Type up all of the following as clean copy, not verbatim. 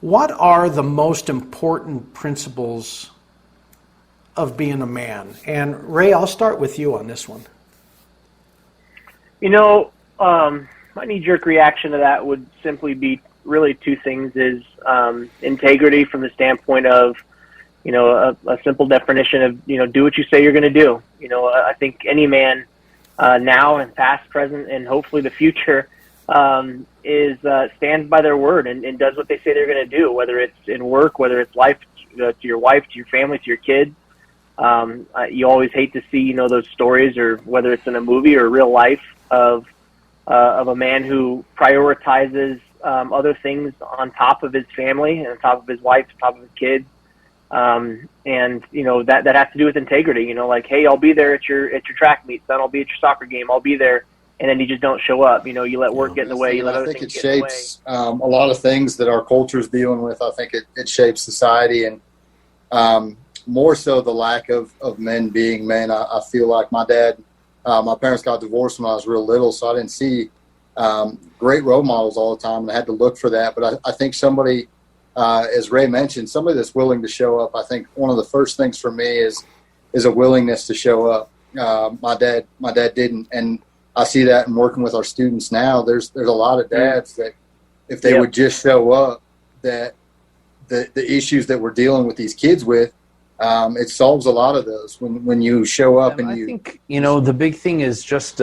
What are the most important principles of being a man? And Ray, I'll start with you on this one. You know, my knee-jerk reaction to that would simply be really two things: is integrity from the standpoint of, a simple definition of, do what you say you're going to do. I think any man now and past, present, and hopefully the future stands by their word and does what they say they're going to do, whether it's in work, whether it's life, to your wife, to your family, to your kids. You always hate to see, those stories, or whether it's in a movie or real life, of a man who prioritizes other things on top of his family and on top of his wife, on top of his kids. And that has to do with integrity. Like, hey, I'll be there at your track meet, son. I'll be at your soccer game. I'll be there. And then you just don't show up. You let work get in the way. You let other things get in the way. I think it shapes a lot of things that our culture is dealing with. I think it shapes society, and more so the lack of men being men. I feel like my parents got divorced when I was real little, so I didn't see great role models all the time, and I had to look for that. But I think somebody, as Ray mentioned, somebody that's willing to show up. I think one of the first things for me is a willingness to show up. My dad didn't, and I see that in working with our students now. There's a lot of dads that, if they would just show up, that the issues that we're dealing with these kids with, it solves a lot of those when you show up. And I think, the big thing is just,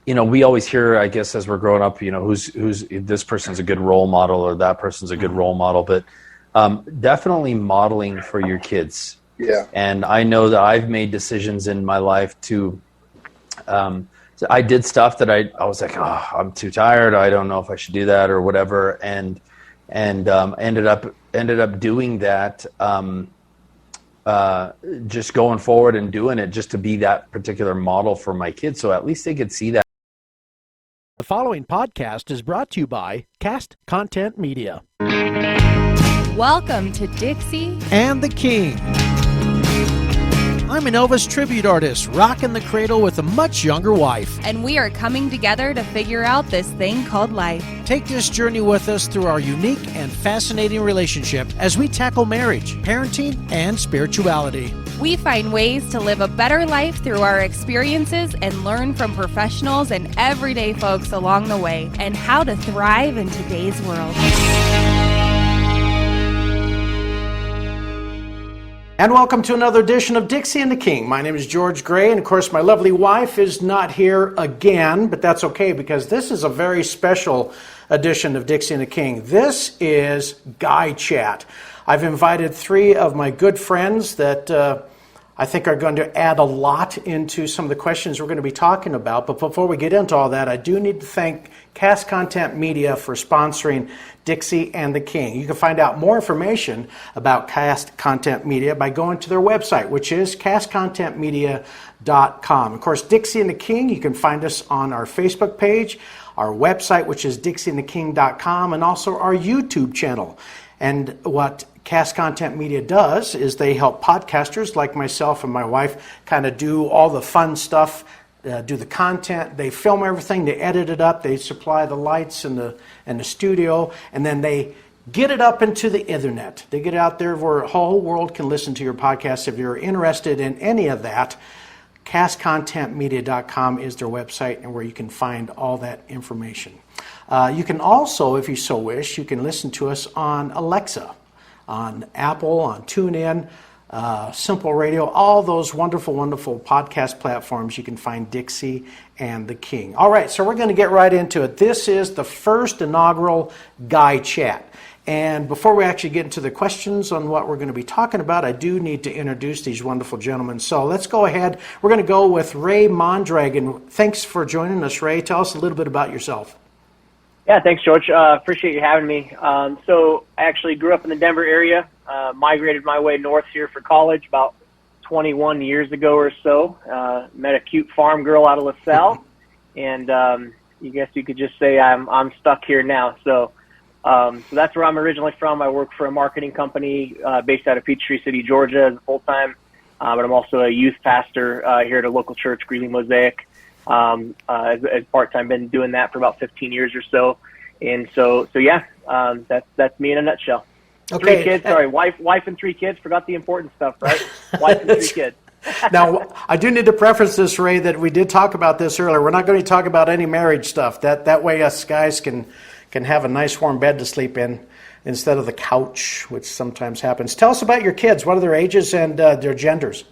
we always hear, I guess, as we're growing up, who's this person's a good role model or that person's a good role model, but definitely modeling for your kids. Yeah. And I know that I've made decisions in my life to, I did stuff that I was like, oh, I'm too tired. I don't know if I should do that or whatever. And ended up doing that, just going forward and doing it just to be that particular model for my kids. So at least they could see that. The following podcast is brought to you by Cast Content Media. Welcome to Dixie and the King. I'm an Elvis tribute artist, rocking the cradle with a much younger wife. and we are coming together to figure out this thing called life. Take this journey with us through our unique and fascinating relationship as we tackle marriage, parenting, and spirituality. We find ways to live a better life through our experiences and learn from professionals and everyday folks along the way, and how to thrive in today's world. And welcome to another edition of Dixie and the King. My name is George Gray, and of course my lovely wife is not here again, but that's okay because this is a very special edition of Dixie and the King. This is Guy Chat. I've invited three of my good friends that I think are going to add a lot into some of the questions we're going to be talking about. But before we get into all that, I do need to thank Cast Content Media for sponsoring Dixie and the King. You can find out more information about Cast Content Media by going to their website, which is castcontentmedia.com. Of course, Dixie and the King, you can find us on our Facebook page, our website, which is dixieandtheking.com, and also our YouTube channel. And what Cast Content Media does is they help podcasters like myself and my wife kind of do all the fun stuff, do the content. They film everything, they edit it up, they supply the lights and the studio, and then they get it up into the internet. They get it out there where the whole world can listen to your podcast. If you're interested in any of that, castcontentmedia.com is their website and where you can find all that information. You can also, if you so wish, you can listen to us on Alexa, on Apple, on TuneIn, Simple Radio, all those wonderful, wonderful podcast platforms. You can find Dixie and the King. All right, so we're going to get right into it. This is the first inaugural Guy Chat. And before we actually get into the questions on what we're going to be talking about, I do need to introduce these wonderful gentlemen. So let's go ahead. We're going to go with Ray Mondragon. Thanks for joining us, Ray. Tell us a little bit about yourself. Yeah, thanks, George. Appreciate you having me. So I actually grew up in the Denver area, migrated my way north here for college about 21 years ago or so. Met a cute farm girl out of LaSalle, and you guess you could just say I'm stuck here now. So that's where I'm originally from. I work for a marketing company based out of Peachtree City, Georgia, as a full-time, but I'm also a youth pastor here at a local church, Greeley Mosaic. As part-time, been doing that for about 15 years or so. And so yeah, that's me in a nutshell. Okay. 3 kids. Sorry, wife and 3 kids. Forgot the important stuff, right? Wife and 3 kids. Now, I do need to preface this, Ray, that we did talk about this earlier. We're not going to talk about any marriage stuff. That way us guys can have a nice warm bed to sleep in instead of the couch, which sometimes happens. Tell us about your kids. What are their ages and their genders?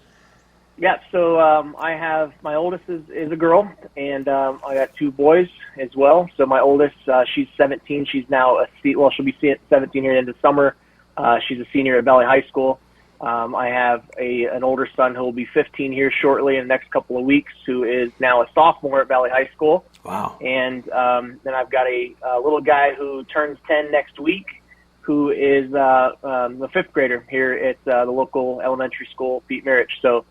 Yeah, so I have, my oldest is a girl, and I got 2 boys as well. So my oldest, she's 17. She's now she'll be 17 here in the summer. She's a senior at Valley High School. I have an older son who will be 15 here shortly in the next couple of weeks, who is now a sophomore at Valley High School. Wow. And then I've got a little guy who turns 10 next week, who is a 5th grader here at the local elementary school, Pete Marich. So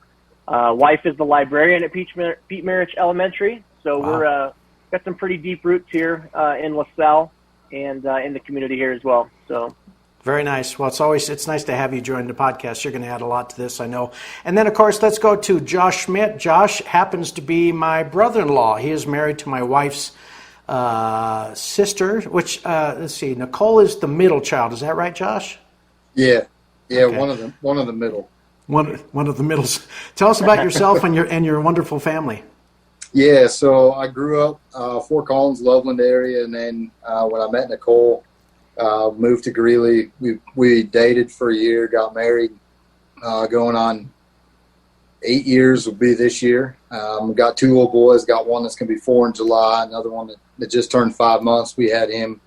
wife is the librarian at Pete Marich Elementary. So wow. we're got some pretty deep roots here in LaSalle and in the community here as well. So. Very nice. Well, it's nice to have you join the podcast. You're going to add a lot to this, I know. And then, of course, let's go to Josh Schmidt. Josh happens to be my brother-in-law. He is married to my wife's sister, which, let's see, Nicole is the middle child. Is that right, Josh? Yeah, Okay. one of the middle. One of the middles. Tell us about yourself and your wonderful family. Yeah, so I grew up Fort Collins, Loveland area, and then when I met Nicole, moved to Greeley. We dated for a year, got married, going on 8 years will be this year. Got 2 little boys, got one that's going to be 4 in July, another one that just turned 5 months. We had him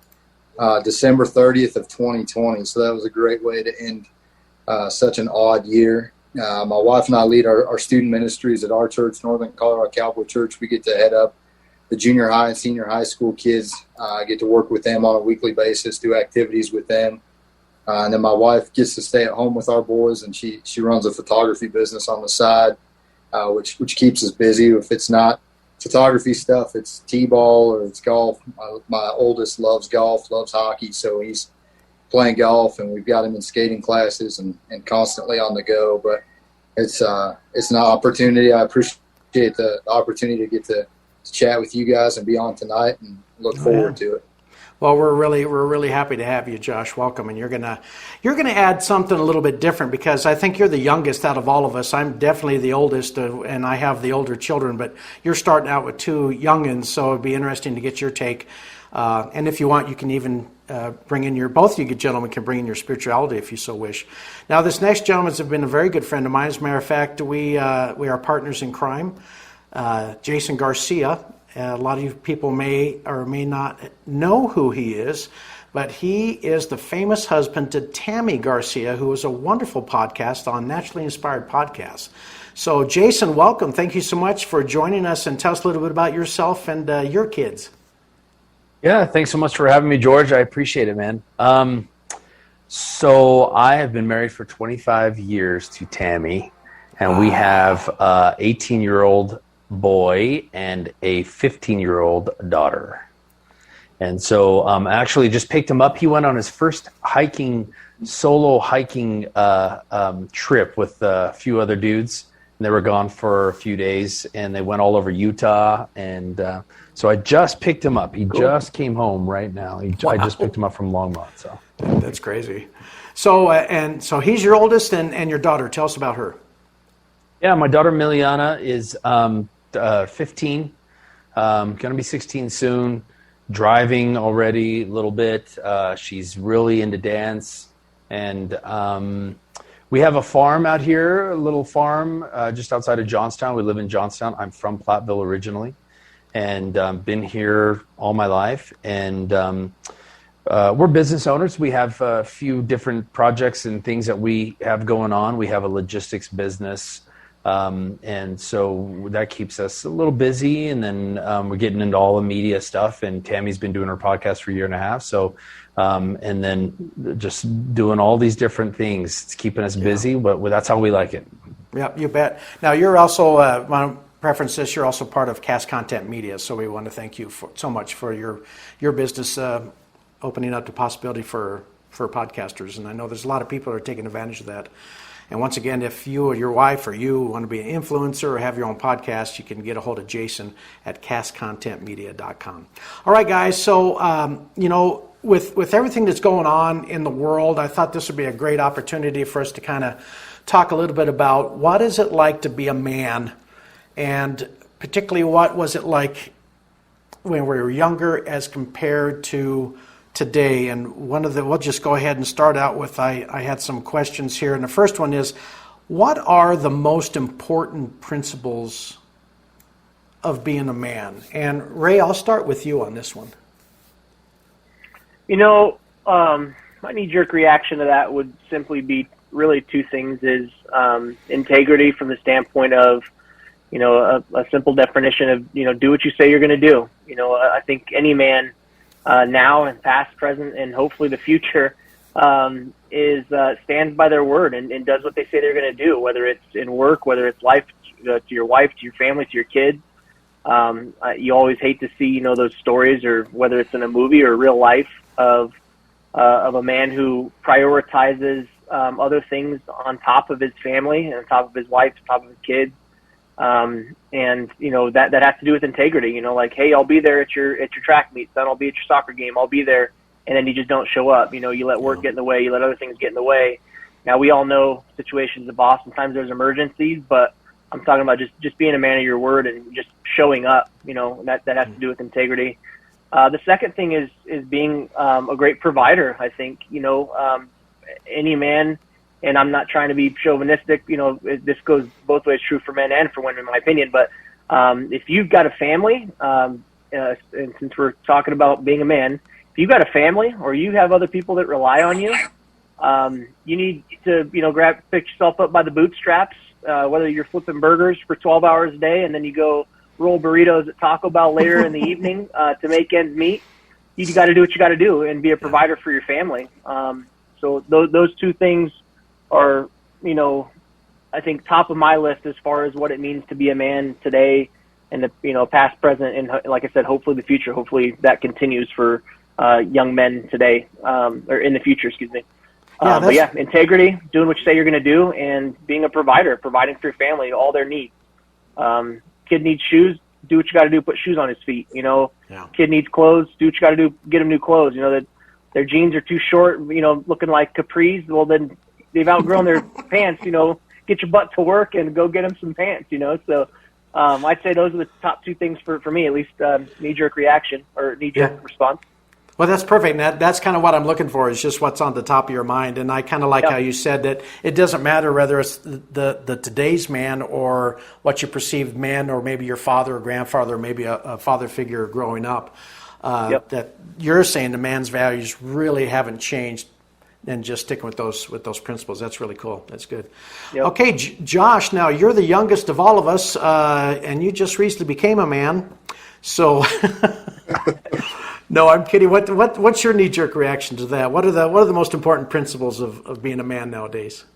December 30th of 2020, so that was a great way to end such an odd year. My wife and I lead our student ministries at our church, Northern Colorado Cowboy Church. We get to head up the junior high and senior high school kids. I get to work with them on a weekly basis, do activities with them. And then my wife gets to stay at home with our boys, and she runs a photography business on the side, which keeps us busy. If it's not photography stuff, it's t-ball or it's golf. My oldest loves golf, loves hockey, so he's playing golf, and we've got him in skating classes and constantly on the go. But it's an opportunity. I appreciate the opportunity to get to chat with you guys and be on tonight, and look forward to it. Well, we're really happy to have you, Josh. Welcome, and you're gonna add something a little bit different, because I think you're the youngest out of all of us. I'm definitely the oldest, and I have the older children, but you're starting out with 2 youngins, so it'd be interesting to get your take. And if you want, you can even bring in both of you gentlemen can bring in your spirituality if you so wish. Now, this next gentleman's been a very good friend of mine. As a matter of fact, we are partners in crime. Jason Garcia. A lot of you people may or may not know who he is, but he is the famous husband to Tammy Garcia, who is a wonderful podcast on Naturally Inspired Podcasts. So, Jason, welcome. Thank you so much for joining us, and tell us a little bit about yourself and your kids. Yeah, thanks so much for having me, George. I appreciate it, man. So I have been married for 25 years to Tammy, and we have an 18-year-old boy and a 15-year-old daughter. And so actually just picked him up. He went on his first solo hiking trip with a few other dudes. And they were gone for a few days, and they went all over Utah. And so I just picked him up. He just came home right now. I just picked him up from Longmont. So that's crazy. So so he's your oldest, and your daughter. Tell us about her. Yeah, my daughter Miliana is 15, going to be 16 soon, driving already a little bit. She's really into dance, and we have a farm out here, a little farm just outside of Johnstown. We live in Johnstown. I'm from Platteville originally, and been here all my life. And we're business owners. We have a few different projects and things that we have going on. We have a logistics business. And so that keeps us a little busy, and then we're getting into all the media stuff, and Tammy's been doing her podcast for a year and a half. So, and then just doing all these different things. It's keeping us busy, but that's how we like it. Yep, you bet. Now, you're also, want to preference this, you're also part of Cast Content Media, so we want to thank you so much for your business opening up the possibility for podcasters, and I know there's a lot of people that are taking advantage of that. And once again, if you or your wife or you want to be an influencer or have your own podcast, you can get a hold of Jason at castcontentmedia.com. All right, guys. So, with everything that's going on in the world, I thought this would be a great opportunity for us to kind of talk a little bit about what is it like to be a man, and particularly what was it like when we were younger as compared to today. And we'll just go ahead and start out with, I had some questions here. And the first one is, what are the most important principles of being a man? And Ray, I'll start with you on this one. My knee-jerk reaction to that would simply be really two things: is integrity from the standpoint of, a simple definition of, do what you say you're going to do. I think any man now and past, present, and hopefully the future stands by their word and does what they say they're going to do, whether it's in work, whether it's life, to your wife, to your family, to your kids. You always hate to see, those stories, or whether it's in a movie or real life, of a man who prioritizes other things on top of his family and on top of his wife, on top of his kids. That has to do with integrity, like, hey, I'll be there at your track meet, son, I'll be at your soccer game, I'll be there. And then you just don't show up. You let work get in the way, you let other things get in the way. Now, we all know situations of boss, sometimes there's emergencies, but I'm talking about just being a man of your word and just showing up. That has to do with integrity. The second thing is being a great provider. I think, any man, and I'm not trying to be chauvinistic, this goes both ways, true for men and for women, in my opinion. But if you've got a family, and since we're talking about being a man, if you've got a family or you have other people that rely on you, you need to, pick yourself up by the bootstraps, whether you're flipping burgers for 12 hours a day and then you go roll burritos at Taco Bell later in the evening to make ends meet. You got to do what you got to do and be a provider for your family. So those two things are, I think top of my list as far as what it means to be a man today, and the past, present, and like I said, hopefully the future. Hopefully that continues for young men today, or in the future, excuse me. But integrity, doing what you say you're going to do, and being a provider, providing for your family all their needs. Kid needs shoes, do what you got to do, put shoes on his feet. Kid needs clothes, do what you got to do, get him new clothes. That their jeans are too short, looking like capris. Well, then they've outgrown their pants. Get your butt to work and go get them some pants. So I'd say those are the top two things for me, at least. Knee-jerk reaction or knee-jerk response. Well, that's perfect. That's kind of what I'm looking for, is just what's on the top of your mind. And I kind of like how you said that it doesn't matter whether it's the today's man or what you perceived man, or maybe your father or grandfather, or maybe a father figure growing up. That you're saying the man's values really haven't changed, and just sticking with those principles. That's really cool. That's good. Yep. Okay, Josh, now you're the youngest of all of us, and you just recently became a man. So... No, I'm kidding. What's your knee-jerk reaction to that? What are the most important principles of being a man nowadays?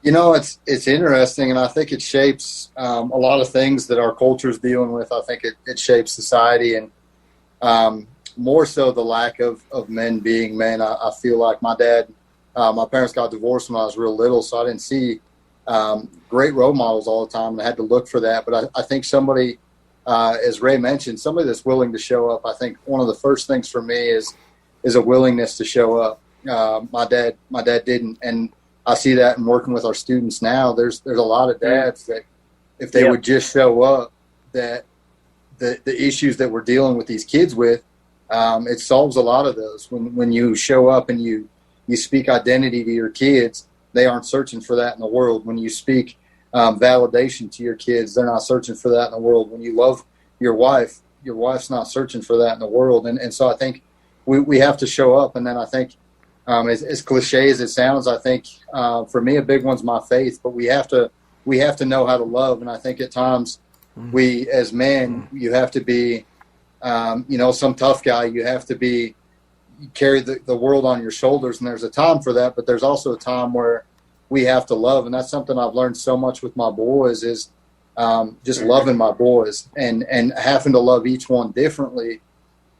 It's interesting, and I think it shapes a lot of things that our culture is dealing with. I think it shapes society, and more so the lack of men being men. I feel like my parents got divorced when I was real little, so I didn't see great role models all the time, and I had to look for that. But I think somebody, as Ray mentioned, somebody that's willing to show up. I think one of the first things for me is a willingness to show up. My dad didn't, and I see that in working with our students now. There's a lot of dads that, if they would just show up, that the issues that we're dealing with these kids with, it solves a lot of those. When you show up and you speak identity to your kids, they aren't searching for that in the world. When you speak validation to your kids, they're not searching for that in the world. When you love your wife's not searching for that in the world. And so I think we have to show up. And then I think, as cliche as it sounds, I think for me, a big one's my faith, but we have to know how to love. And I think at times we, as men, you have to be, some tough guy. You have to carry the world on your shoulders. And there's a time for that, but there's also a time where we have to love. And that's something I've learned so much with my boys is just loving my boys and having to love each one differently.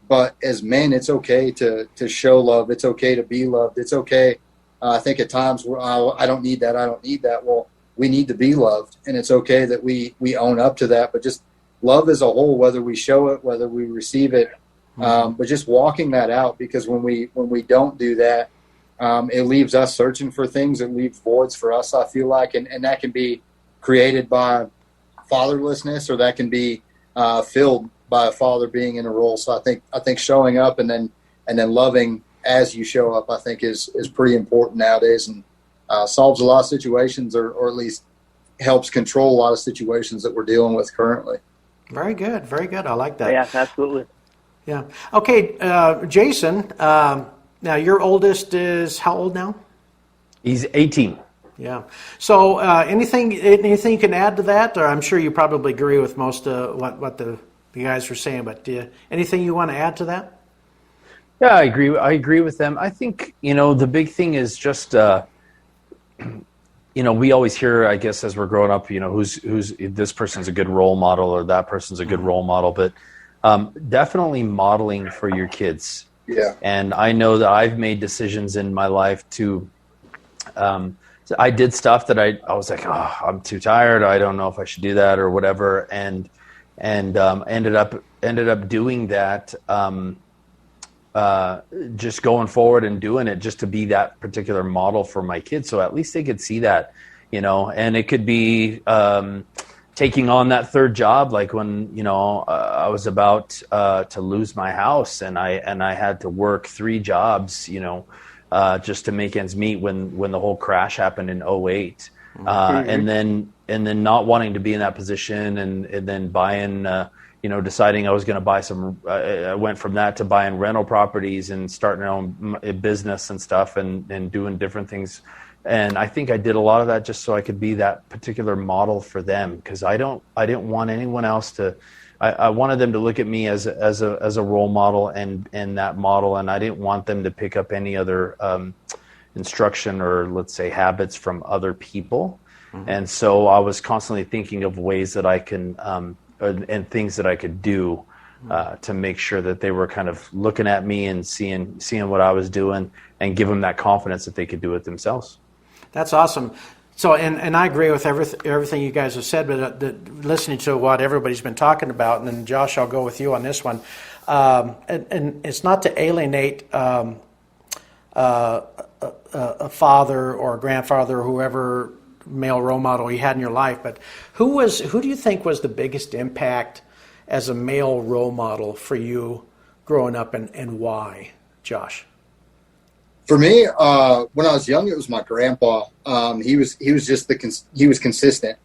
But as men, it's okay to show love. It's okay to be loved. It's okay I think at times I don't need that. I don't need that. Well, we need to be loved, and it's okay that we own up to that. But just love as a whole, whether we show it, whether we receive it, but just walking that out, because when we don't do that, it leaves us searching for things. It leaves voids for us, I feel like, and that can be created by fatherlessness, or that can be filled by a father being in a role. So I think showing up and then loving as you show up, I think is pretty important nowadays, and solves a lot of situations, or at least helps control a lot of situations that we're dealing with currently. Very good. Very good. I like that. Yeah, absolutely. Yeah. Okay, Jason, now your oldest is how old now? He's 18. Yeah. So anything you can add to that? Or I'm sure you probably agree with most of what the guys were saying, but anything you want to add to that? Yeah, I agree with them. I think, the big thing is just, we always hear, I guess, as we're growing up, who's this person's a good role model, or that person's a good role model, but definitely modeling for your kids. Yeah. And I know that I've made decisions in my life to, I did stuff that I was like, oh, I'm too tired. I don't know if I should do that or whatever. And ended up doing that, just going forward and doing it just to be that particular model for my kids. So at least they could see that, and it could be, taking on that third job, like when I was about to lose my house, and I had to work 3 jobs, just to make ends meet when the whole crash happened in '08, and then not wanting to be in that position, and then buying, deciding I was going to buy some. I went from that to buying rental properties and starting my own business and stuff, and doing different things. And I think I did a lot of that just so I could be that particular model for them, because I didn't want anyone else to. I wanted them to look at me as a role model and that model, and I didn't want them to pick up any other instruction or, let's say, habits from other people. Mm-hmm. And so I was constantly thinking of ways that I can and things that I could do to make sure that they were kind of looking at me and seeing what I was doing, and give them that confidence that they could do it themselves. That's awesome. So, and I agree with everything you guys have said, but listening to what everybody's been talking about, and then Josh, I'll go with you on this one. And it's not to alienate a father or a grandfather or whoever male role model you had in your life, but who do you think was the biggest impact as a male role model for you growing up, and why, Josh? For me, when I was young, it was my grandpa. He was consistent.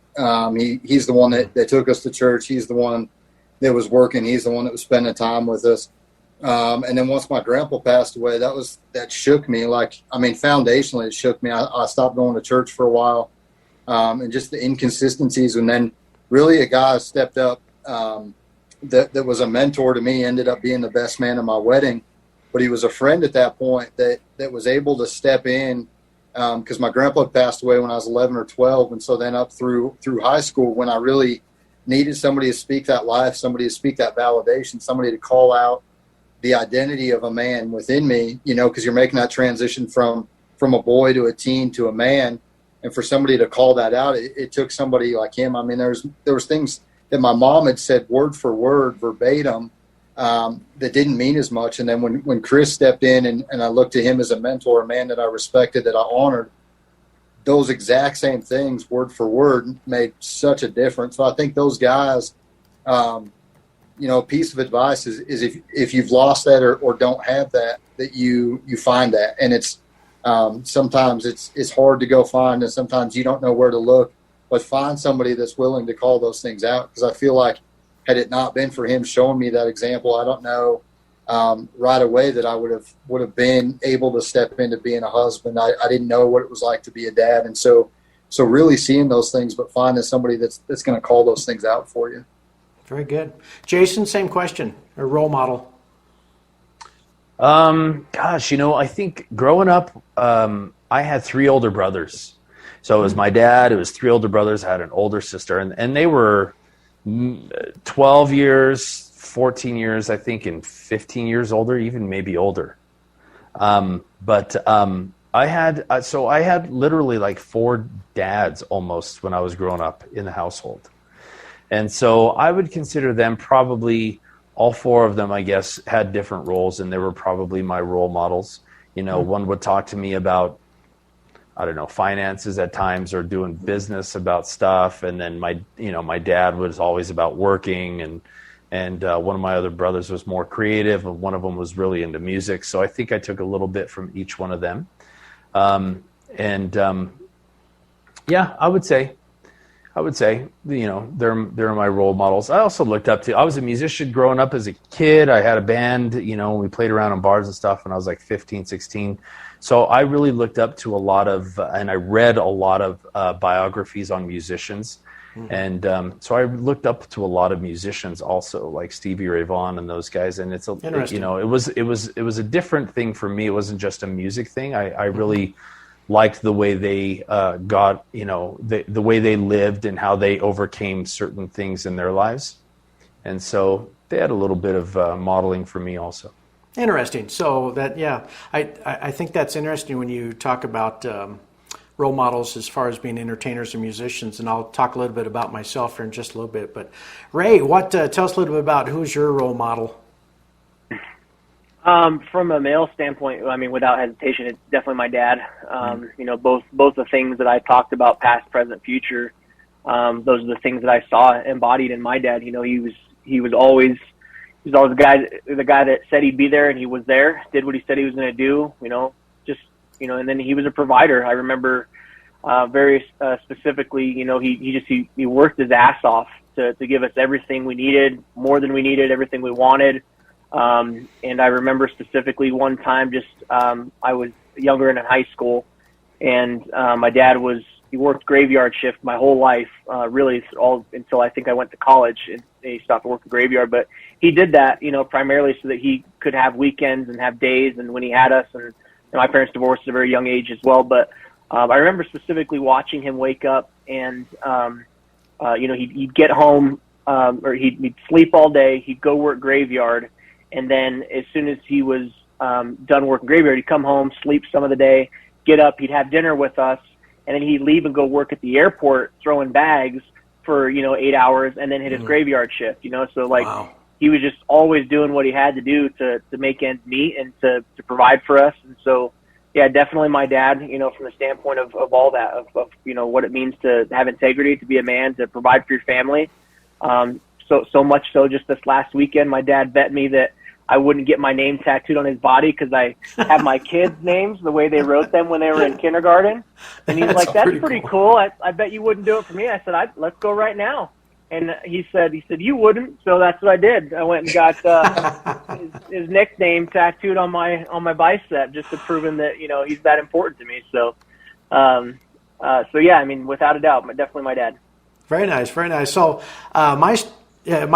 He's the one that took us to church. He's the one that was working. He's the one that was spending time with us. And then once my grandpa passed away, that shook me. Foundationally, it shook me. I stopped going to church for a while, and just the inconsistencies. And then really a guy stepped up that was a mentor to me, ended up being the best man at my wedding. But he was a friend at that point that was able to step in, because my grandpa had passed away when I was 11 or 12. And so then up through high school, when I really needed somebody to speak that life, somebody to speak that validation, somebody to call out the identity of a man within me, because you're making that transition from a boy to a teen to a man. And for somebody to call that out, it took somebody like him. There was things that my mom had said word for word, verbatim, that didn't mean as much. And then when Chris stepped in and I looked to him as a mentor, a man that I respected, that I honored, those exact same things, word for word, made such a difference. So I think those guys, a piece of advice is if you've lost that or don't have that you find that. And it's sometimes it's hard to go find, and sometimes you don't know where to look, but find somebody that's willing to call those things out. Because I feel like, had it not been for him showing me that example, I don't know right away that I would have been able to step into being a husband. I didn't know what it was like to be a dad, and so really seeing those things, but finding somebody that's going to call those things out for you. Very good, Jason. Same question. A role model. I think growing up, I had 3 older brothers. So it was my dad. It was 3 older brothers. I had an older sister, and they were 12 years, 14 years, I think, and 15 years older, even maybe older. But I had I had literally like 4 dads almost when I was growing up in the household. And so I would consider them probably, all 4 of them, I guess, had different roles, and they were probably my role models. You know, one would talk to me about, I don't know, finances at times, or doing business about stuff. And then my dad was always about working, and one of my other brothers was more creative, and one of them was really into music. So I think I took a little bit from each one of them. Yeah, I would say, you know, they're my role models. I also looked up to, I was a musician growing up as a kid. I had a band, you know, we played around in bars and stuff when I was like 15, 16. So I really looked up to a lot of, and I read a lot of biographies on musicians. And so I looked up to a lot of musicians also, like Stevie Ray Vaughan and those guys. And it's, you know, it was a different thing for me. It wasn't just a music thing. I really liked the way they got, you know, the way they lived and how they overcame certain things in their lives. And so they had a little bit of modeling for me also. Interesting. So that, yeah, I think that's interesting when you talk about role models as far as being entertainers and musicians, and I'll talk a little bit about myself here in just a little bit. But Ray, tell us a little bit about who's your role model? From a male standpoint, I mean, without hesitation, it's definitely my dad. You know, both the things that I talked about, past, present, future, those are the things that I saw embodied in my dad. You know, he was always the guy that said he'd be there, and he was there, did what he said he was going to do, you know, just, you know, and then he was a provider. I remember very specifically, you know, he worked his ass off to give us everything we needed, more than we needed, everything we wanted. And I remember specifically one time, I was younger and in high school, and my dad he worked graveyard shift my whole life, really all until I think I went to college, and he stopped working graveyard. But he did that, you know, primarily so that he could have weekends and have days. And when he had us, and my parents divorced at a very young age as well. But I remember specifically watching him wake up, and you know, he'd get home, or he'd sleep all day. He'd go work graveyard. And then as soon as he was done working graveyard, he'd come home, sleep some of the day, get up, he'd have dinner with us, and then he'd leave and go work at the airport throwing bags for, you know, 8 hours, and then hit his graveyard shift, you know. So, like, wow. He was just always doing what he had to do to make ends meet and to provide for us. And so, yeah, definitely my dad, you know, from the standpoint of all that, of, you know, what it means to have integrity, to be a man, to provide for your family. So much so, just this last weekend, my dad bet me that I wouldn't get my name tattooed on his body because I have my kids' names the way they wrote them when they were in kindergarten. And he's like, that's pretty cool. I bet you wouldn't do it for me. I said, let's go right now. And he said, you wouldn't. So that's what I did. I went and got his nickname tattooed on my bicep, just to prove him that, you know, he's that important to me. So, yeah, I mean, without a doubt, definitely my dad. Very nice, very nice. So my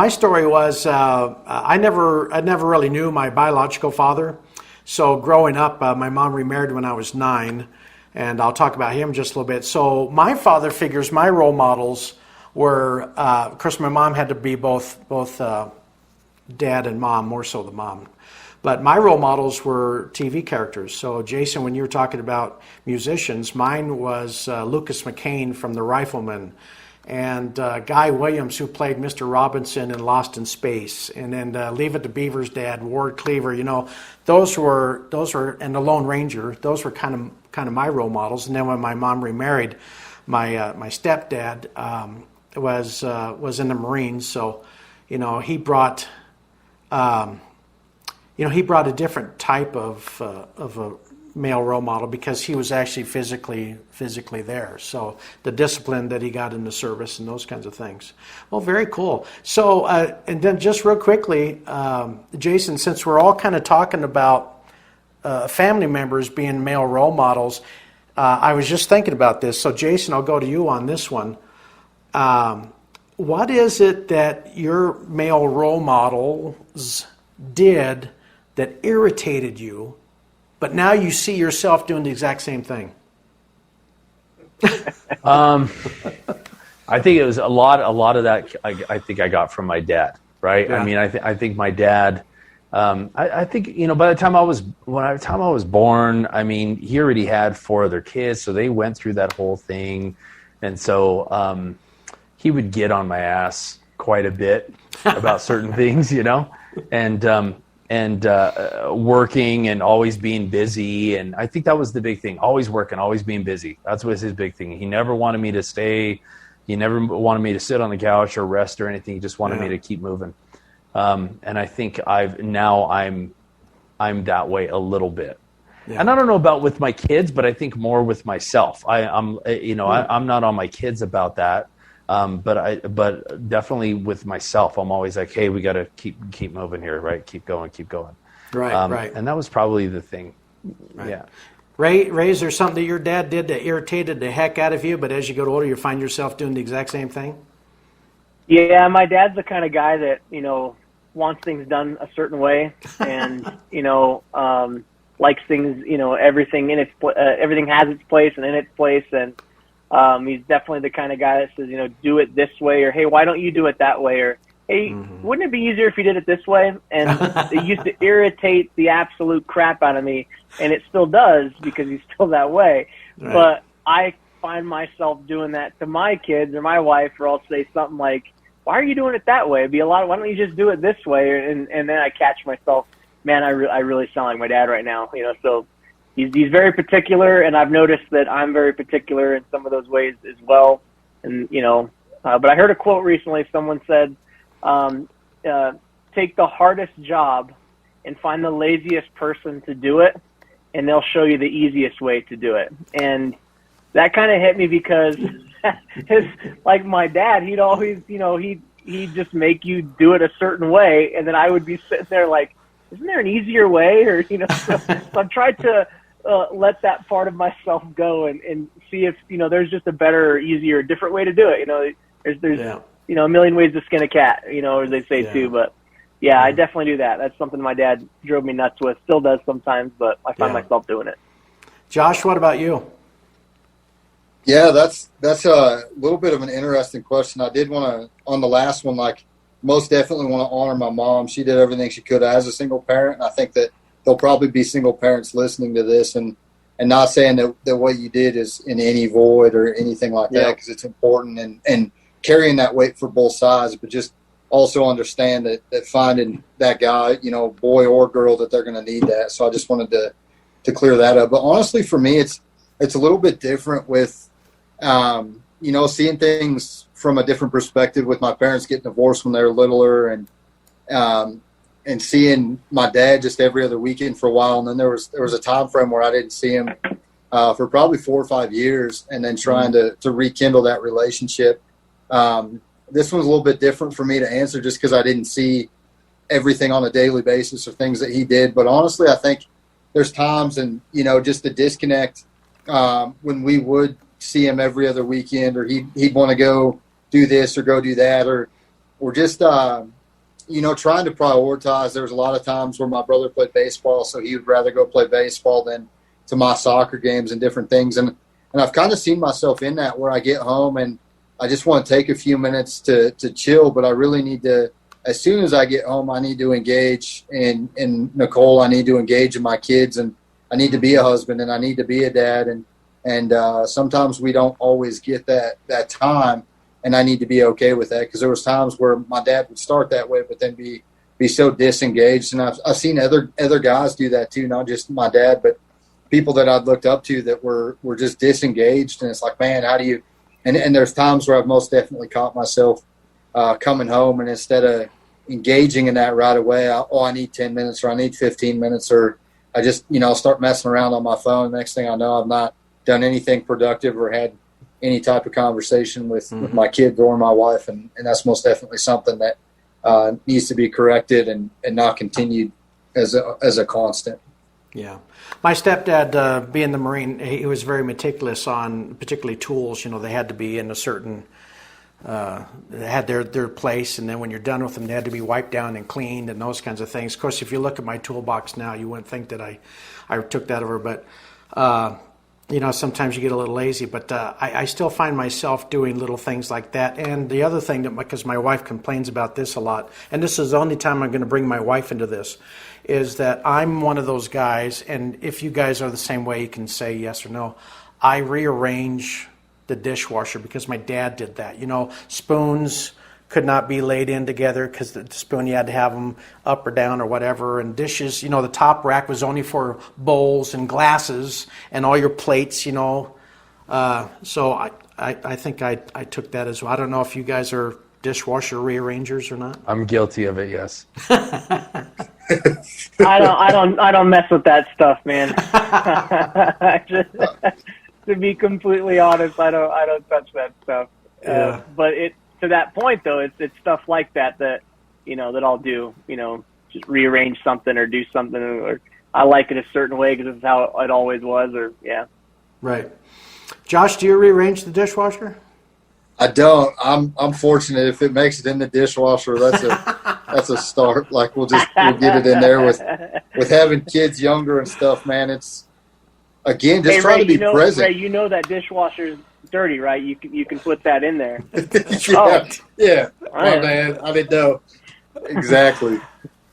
story was I never really knew my biological father. So growing up, my mom remarried when I was 9, and I'll talk about him just a little bit. So my father figures, my role models were, of course, my mom had to be both dad and mom, more so the mom. But my role models were TV characters. So Jason, when you were talking about musicians, mine was Lucas McCain from The Rifleman, and Guy Williams, who played Mr. Robinson in Lost in Space, and then Leave It to Beaver's dad, Ward Cleaver. You know, those were, and the Lone Ranger. Those were kind of my role models. And then when my mom remarried, my stepdad was in the Marines, so you know he brought a different type of a male role model because he was actually physically there. So the discipline that he got in the service and those kinds of things. Well, very cool. So and then just real quickly, Jason, since we're all kind of talking about family members being male role models, I was just thinking about this. So Jason, I'll go to you on this one. What is it that your male role models did that irritated you, but now you see yourself doing the exact same thing? I think it was a lot of that. I think I got from my dad, right? Yeah. I mean, I think my dad, I think, by the time I was born, I mean, he already had 4 other kids, so they went through that whole thing, and so he would get on my ass quite a bit about certain things, and working and always being busy, and I think that was the big thing: always working, always being busy. That was his big thing. He never wanted me to stay. He never wanted me to sit on the couch or rest or anything. He just wanted me to keep moving. And I think I'm that way a little bit. Yeah. And I don't know about with my kids, but I think more with myself. I'm not on my kids about that. But definitely with myself, I'm always like, hey, we got to keep moving here, right? Keep going. Right, right. And that was probably the thing. Right. Yeah. Ray, is there something that your dad did that irritated the heck out of you, but as you get older, you find yourself doing the exact same thing? Yeah, my dad's the kind of guy that, wants things done a certain way, and, likes things, everything everything has its place and in its place. And he's definitely the kind of guy that says, do it this way, or, hey, why don't you do it that way? Or, hey, wouldn't it be easier if you did it this way? And it used to irritate the absolute crap out of me, and it still does because he's still that way. Right. But I find myself doing that to my kids or my wife, or I'll say something like, why are you doing it that way? It'd be a lot. Why don't you just do it this way? And then I catch myself, man, I really sound like my dad right now. So he's very particular, and I've noticed that I'm very particular in some of those ways as well. And but I heard a quote recently. Someone said, take the hardest job and find the laziest person to do it, and they'll show you the easiest way to do it. And that kind of hit me because like my dad, he'd always, he'd just make you do it a certain way, and then I would be sitting there like, isn't there an easier way? Or, so I've tried to let that part of myself go and see if, there's just a better, easier, different way to do it. There's a million ways to skin a cat, as they say too. But yeah, I definitely do that. That's something my dad drove me nuts with, still does sometimes, but I find myself doing it. Josh, what about you? Yeah, that's a little bit of an interesting question. I did want to, on the last one, most definitely want to honor my mom. She did everything she could as a single parent. And I think that there'll probably be single parents listening to this and not saying that what you did is in any void or anything like that, because it's important and carrying that weight for both sides, but just also understand that finding that guy, boy or girl, that they're going to need that. So I just wanted to clear that up. But honestly, for me, it's a little bit different with, seeing things from a different perspective with my parents getting divorced when they were littler and seeing my dad just every other weekend for a while. And then there was a time frame where I didn't see him for probably 4 or 5 years, and then trying to rekindle that relationship. This one's a little bit different for me to answer just because I didn't see everything on a daily basis or things that he did. But honestly, I think there's times and, just the disconnect when we would see him every other weekend, or he'd want to go do this or go do that, or just, trying to prioritize. There was a lot of times where my brother played baseball, so he would rather go play baseball than to my soccer games and different things. And I've kind of seen myself in that, where I get home and I just want to take a few minutes to chill, but I really need to, as soon as I get home, I need to engage in Nicole. I need to engage in my kids, and I need to be a husband, and I need to be a dad. And sometimes we don't always get that time, and I need to be okay with that, because there was times where my dad would start that way, but then be so disengaged. And I've seen other guys do that too, not just my dad, but people that I'd looked up to that were just disengaged. And it's like, man, how do you? And there's times where I've most definitely caught myself coming home, and instead of engaging in that right away, I need 10 minutes or I need 15 minutes, or I just start messing around on my phone. Next thing I know, I've not done anything productive or had any type of conversation with my kids or my wife, and that's most definitely something that needs to be corrected and not continued as a constant. Yeah. My stepdad, being the Marine, he was very meticulous on particularly tools. They had to be in a certain, they had their place, and then when you're done with them, they had to be wiped down and cleaned and those kinds of things. Of course, if you look at my toolbox now, you wouldn't think that I took that over, but sometimes you get a little lazy, but I still find myself doing little things like that. And the other thing, that because my wife complains about this a lot, and this is the only time I'm going to bring my wife into this, is that I'm one of those guys, and if you guys are the same way, you can say yes or no. I rearrange the dishwasher because my dad did that. Spoons could not be laid in together because the spoon, you had to have them up or down or whatever. And dishes, the top rack was only for bowls and glasses and all your plates, So I think I took that as well. I don't know if you guys are dishwasher rearrangers or not. I'm guilty of it, yes. I don't mess with that stuff, man. To be completely honest, I don't touch that stuff. Yeah. But to that point though, it's stuff like that that I'll do. Just rearrange something or do something, or I like it a certain way because it's how it always was. Or yeah. Right. Josh, do you rearrange the dishwasher? I don't. I'm fortunate if it makes it in the dishwasher. That's a start. Like we'll get it in there with having kids younger and stuff. Man, it's again just trying to be present. Ray, that dishwasher's dirty, right? You can put that in there. Yeah. My man, I didn't know exactly.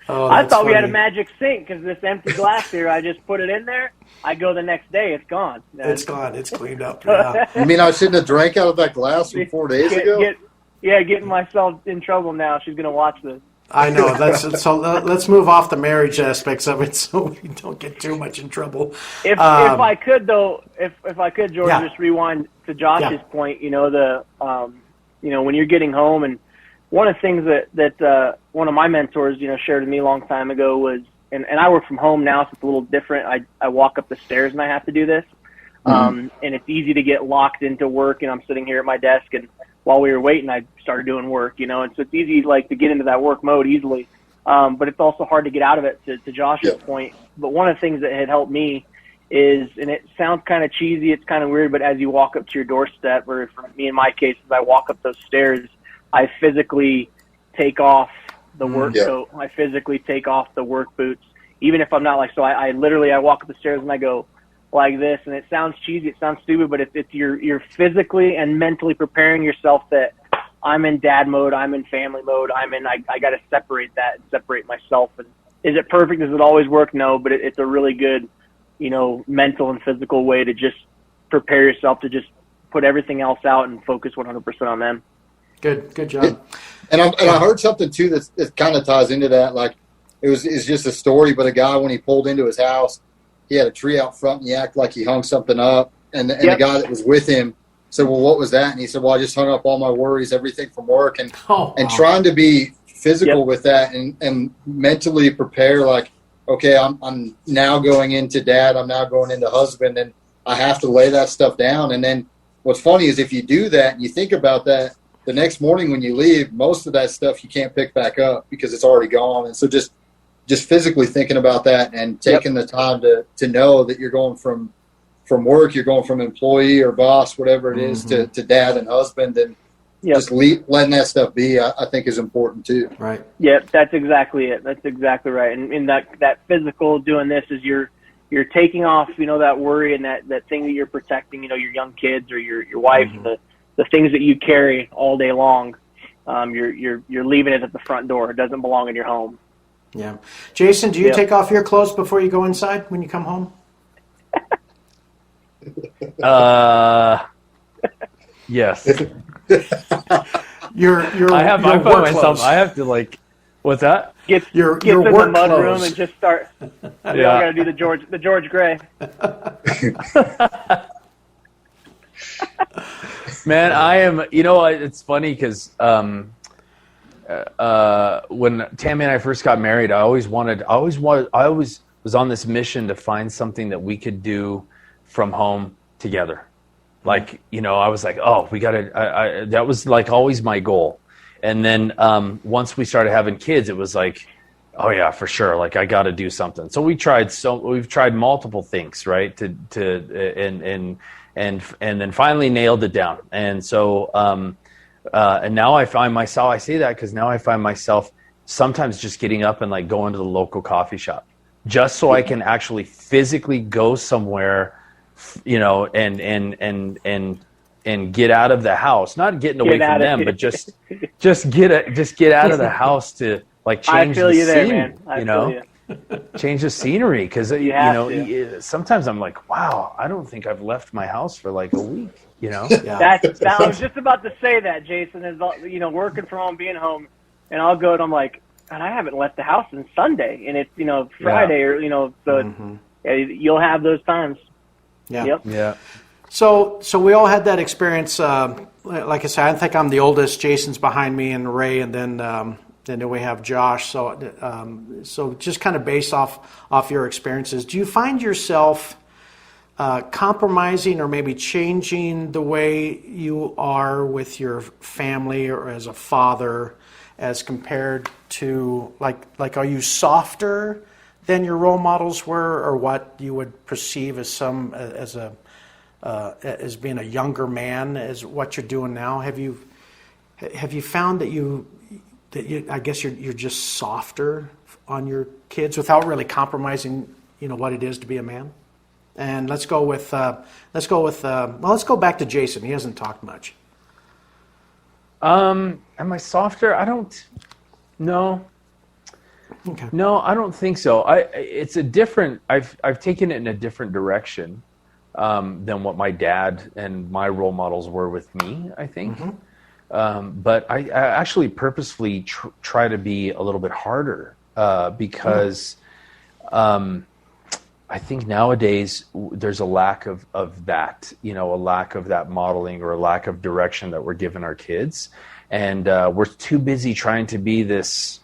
Oh, I thought we had a funny. magic sink because this empty glass here, I just put it in there. I go the next day, it's gone. It's gone. It's cleaned up. Yeah. You mean I shouldn't have drank out of that glass from 4 days ago? Getting myself in trouble now. She's gonna watch this. I know. So let's move off the marriage aspects of it, so we don't get too much in trouble. If I could, George, Yeah. just rewind to Josh's point. When you're getting home, and one of the things that one of my mentors, shared with me a long time ago was, and I work from home now, so it's a little different. I walk up the stairs and I have to do this, and it's easy to get locked into work. And I'm sitting here at my desk, and while we were waiting, I started doing work. And so it's easy to get into that work mode easily, but it's also hard to get out of it. To Josh's point, but one of the things that had helped me is, and it sounds kind of cheesy, it's kind of weird, but as you walk up to your doorstep, or for me in my case, as I walk up those stairs, I physically take off the work coat. I physically take off the work boots, even if I'm not so I literally walk up the stairs and I go like this, and it sounds cheesy, it sounds stupid, but it's you're physically and mentally preparing yourself that I'm in dad mode, I'm in family mode, I got to separate that and separate myself. And is it perfect? Does it always work? No, but it's a really good, mental and physical way to just prepare yourself to just put everything else out and focus 100% on them. Good job. And I heard something too that kind of ties into that. Like it's just a story, but a guy, when he pulled into his house, he had a tree out front and he acted like he hung something up. And the guy that was with him said, "Well, what was that?" And he said, "Well, I just hung up all my worries, everything from work." And trying to be physical with that and mentally prepare, like, okay, I'm now going into dad, I'm now going into husband, and I have to lay that stuff down. And then what's funny is if you do that and you think about that, the next morning when you leave, most of that stuff you can't pick back up because it's already gone. And so just physically thinking about that and taking the time to know that you're going from work, you're going from employee or boss, whatever it is, to dad and husband, and just letting that stuff be, I think is important too. Right. Yep, that's exactly it. That's exactly right. And in that physical doing this is you're taking off, that worry and that thing that you're protecting, your young kids or your wife, the things that you carry all day long. You're leaving it at the front door. It doesn't belong in your home. Yeah. Jason, do you take off your clothes before you go inside when you come home? Yes. Your I find myself. I have to what's that? Get your in the work mud clothes. room and just start. I gotta do the George Gray. Man, I am. It's funny because when Tammy and I first got married, I always was on this mission to find something that we could do from home together. I was like, oh, we gotta. That was always my goal. And then once we started having kids, it was like, oh yeah, for sure. I got to do something. So we've tried multiple things, right? And then finally nailed it down. And so, and now I find myself, I say that because now I find myself sometimes just getting up and going to the local coffee shop just so I can actually physically go somewhere and get out of the house, not getting away from them, but just get out of the house to like change the scene, change the scenery. Cause sometimes I'm like, wow, I don't think I've left my house for like a week, Yeah. I was just about to say that, Jason, is, working from home, being home, and I'll go and I'm like, God, I haven't left the house since Sunday, and it's, Friday or, so you'll have those times. Yeah. Yep. Yeah. So we all had that experience. Like I said, I think I'm the oldest. Jason's behind me, and Ray, and then we have Josh. So just kind of based off your experiences, do you find yourself compromising or maybe changing the way you are with your family or as a father, as compared to like are you softer than your role models were, or what you would perceive as being a younger man, as what you're doing now? Have you found that you I guess you're just softer on your kids without really compromising, what it is to be a man? And let's go back to Jason. He hasn't talked much. Am I softer? No. Okay. No, I don't think so. It's a different. I've taken it in a different direction than what my dad and my role models were with me, I think. But I actually purposefully try to be a little bit harder because I think nowadays there's a lack of that, a lack of that modeling or a lack of direction that we're giving our kids. And we're too busy trying to be this.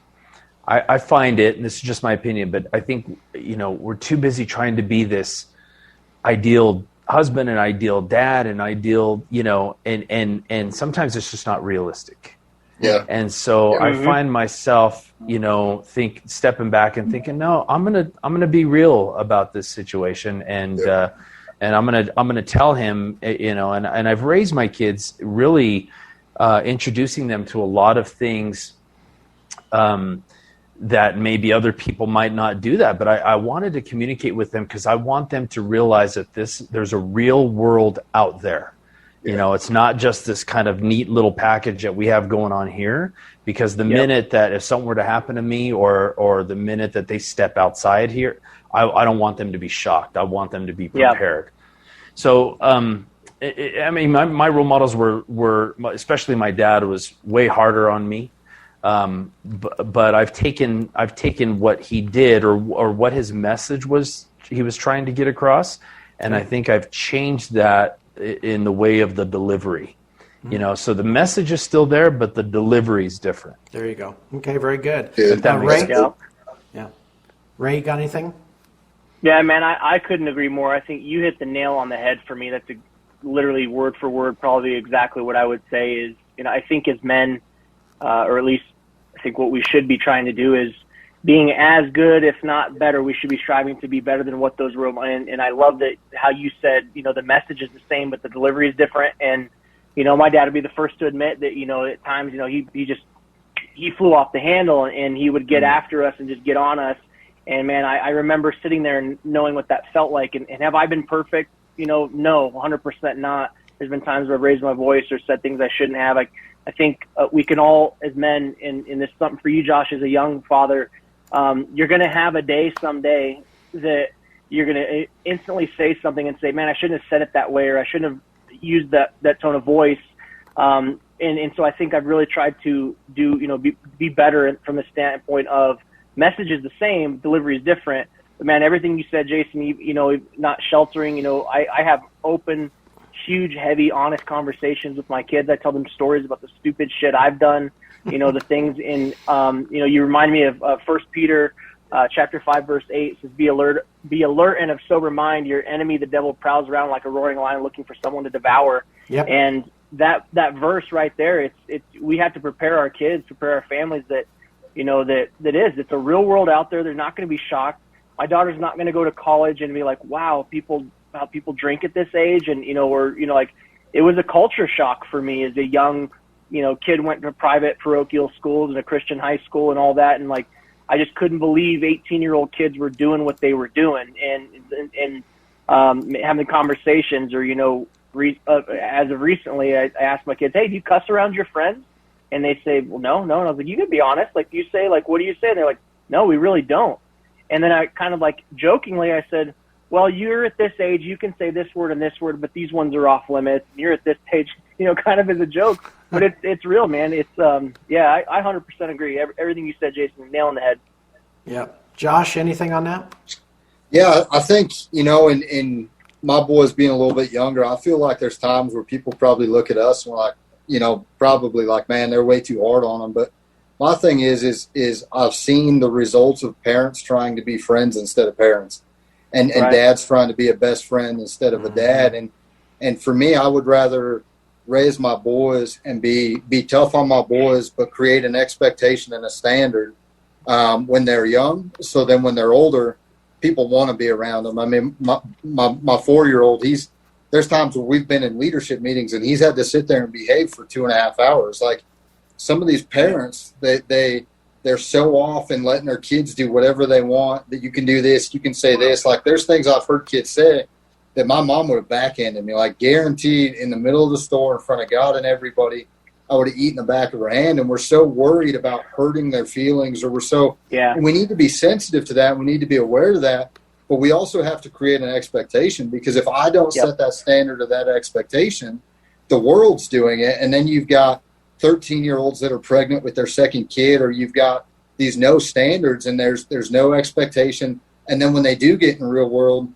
I find it, and this is just my opinion, but I think, we're too busy trying to be this ideal husband and ideal dad and ideal, and sometimes it's just not realistic. Yeah. And so I find myself, stepping back and thinking, no, I'm gonna be real about this situation, and I'm gonna tell him, and I've raised my kids really introducing them to a lot of things that maybe other people might not do that, but I wanted to communicate with them because I want them to realize that there's a real world out there. It's not just this kind of neat little package that we have going on here, because the minute that if something were to happen to me or the minute that they step outside here, I don't want them to be shocked. I want them to be prepared. So, my role models were, especially my dad, was way harder on me. But I've taken what he did or what his message was, he was trying to get across. And I think I've changed that in the way of the delivery, so the message is still there, but the delivery is different. There you go. Okay. Very good. Ray? Yeah. Ray, you got anything? Yeah, man, I couldn't agree more. I think you hit the nail on the head for me. That's literally word for word, probably exactly what I would say is, I think as men, or at least I think what we should be trying to do is being as good, if not better. We should be striving to be better than what those were. And I love that how you said, the message is the same, but the delivery is different. And, my dad would be the first to admit that, at times, he flew off the handle and he would get after us and just get on us. And man, I remember sitting there and knowing what that felt like. And have I been perfect? No, 100% not. There's been times where I've raised my voice or said things I shouldn't have. I think we can all, as men, and this is something for you, Josh, as a young father, you're going to have a day someday that you're going to instantly say something and say, man, I shouldn't have said it that way, or I shouldn't have used that tone of voice. And so I think I've really tried to be better from the standpoint of message is the same, delivery is different. But man, everything you said, Jason, not sheltering, I have open, huge, heavy, honest conversations with my kids. I tell them stories about the stupid shit I've done, the things in, you remind me of 1 Peter chapter 5, verse 8 says, be alert and of sober mind. Your enemy, the devil, prowls around like a roaring lion looking for someone to devour. Yep. And that verse right there, we have to prepare our kids, prepare our families that it's a real world out there. They're not going to be shocked. My daughter's not going to go to college and be like, wow, how people drink at this age. And, it was a culture shock for me as a young, kid, went to private parochial schools and a Christian high school and all that. And I just couldn't believe 18-year-old kids were doing what they were doing. And having conversations, or as of recently, I asked my kids, "Hey, do you cuss around your friends?" And they say, "Well, no." And I was like, "You can be honest. Like, you say, like, what do you say?" And they're like, "No, we really don't." And then I kind of like jokingly, I said, "Well, you're at this age, you can say this word and this word, but these ones are off limits. You're at this age," kind of as a joke. But it's real, man. It's I 100% agree. Everything you said, Jason, nail on the head. Yeah. Josh, anything on that? Yeah, I think, in my boys being a little bit younger, I feel like there's times where people probably look at us and we're like, probably like, man, they're way too hard on them. But my thing is I've seen the results of parents trying to be friends instead of parents, and Right. dads trying to be a best friend instead of a dad. And for me, I would rather raise my boys and be tough on my boys, but create an expectation and a standard when they're young. So then when they're older, people want to be around them. I mean, my 4-year-old, there's times where we've been in leadership meetings and he's had to sit there and behave for 2.5 hours. Like, some of these parents, they're so off in letting their kids do whatever they want, that you can do this, you can say this. Like, there's things I've heard kids say that my mom would have backhanded me, like guaranteed in the middle of the store in front of God and everybody, I would have eaten the back of her hand. And we're so worried about hurting their feelings, or and we need to be sensitive to that. We need to be aware of that. But we also have to create an expectation, because if I don't set that standard of that expectation, the world's doing it. And then you've got 13-year-olds that are pregnant with their second kid, or you've got these no standards and there's no expectation. And then when they do get in the real world,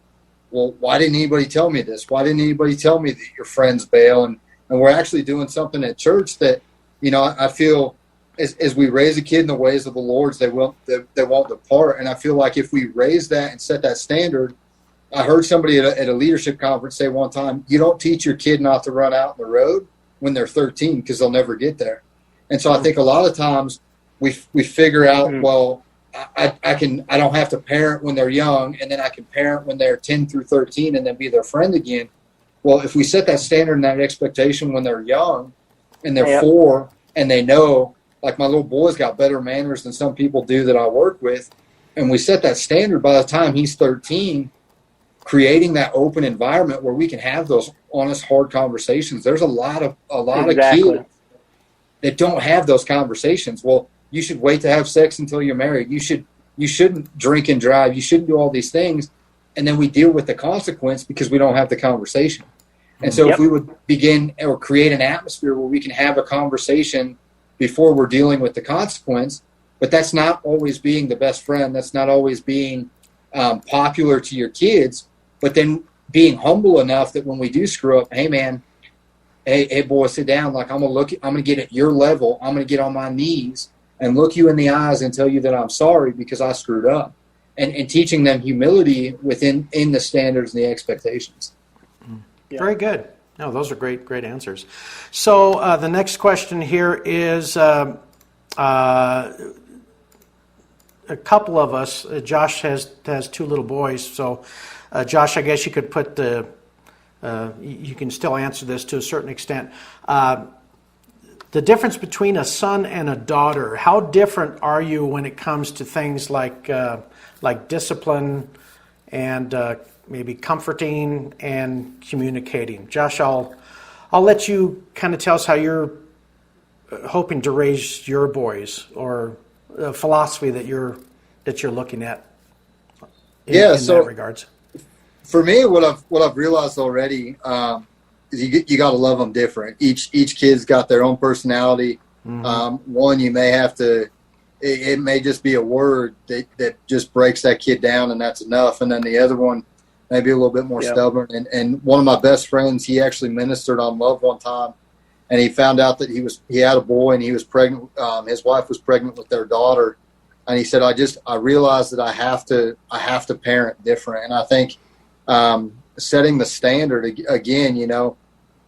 well, why didn't anybody tell me this? Why didn't anybody tell me that your friends bail? And we're actually doing something at church that, I feel as we raise a kid in the ways of the Lord's, they won't depart. And I feel like if we raise that and set that standard, I heard somebody at a leadership conference say one time, you don't teach your kid not to run out in the road when they're 13, because they'll never get there. And so I think a lot of times we figure out, well, I don't have to parent when they're young, and then I can parent when they're 10 through 13 and then be their friend again. Well, if we set that standard and that expectation when they're young and they're 4 and they know, like, my little boy's got better manners than some people do that I work with, and we set that standard by the time he's 13, creating that open environment where we can have those honest, hard conversations. There's a lot of kids that don't have those conversations. Well, you should wait to have sex until you're married. You shouldn't drink and drive. You shouldn't do all these things. And then we deal with the consequence because we don't have the conversation. And so if we would begin or create an atmosphere where we can have a conversation before we're dealing with the consequence, but that's not always being the best friend. That's not always being popular to your kids, but then being humble enough that when we do screw up, hey man, hey boy, sit down. Like, I'm going to get at your level. I'm going to get on my knees and look you in the eyes and tell you that I'm sorry because I screwed up. And teaching them humility in the standards and the expectations. Yeah. Very good. No, those are great answers. So the next question here is a couple of us. Josh has 2 little boys, so Josh, I guess you could put you can still answer this to a certain extent. The difference between a son and a daughter. How different are you when it comes to things like discipline and maybe comforting and communicating? Josh, I'll let you kind of tell us how you're hoping to raise your boys, or a philosophy that you're looking at in that regards. For me, what I've realized already is you got to love them different. Each kid's got their own personality. One, you may have to. It may just be a word that just breaks that kid down, and that's enough. And then the other one may be a little bit more stubborn. And one of my best friends, he actually ministered on love one time, and he found out that he had a boy and he was pregnant. His wife was pregnant with their daughter, and he said, I realized that I have to parent different. And I think setting the standard again,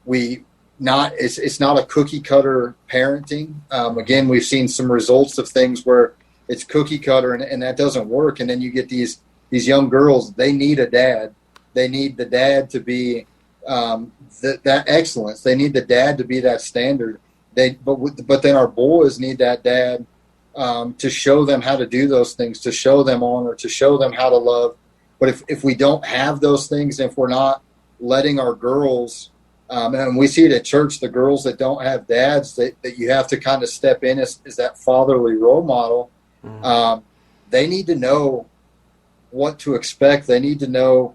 it's not a cookie cutter parenting. Again, we've seen some results of things where it's cookie cutter and that doesn't work. And then you get these young girls, they need a dad. They need the dad to be that excellence. They need the dad to be that standard. But then our boys need that dad to show them how to do those things, to show them honor, to show them how to love. But if we don't have those things, if we're not letting our girls, and we see it at church, the girls that don't have dads, that you have to kind of step in as that fatherly role model. They need to know what to expect. They need to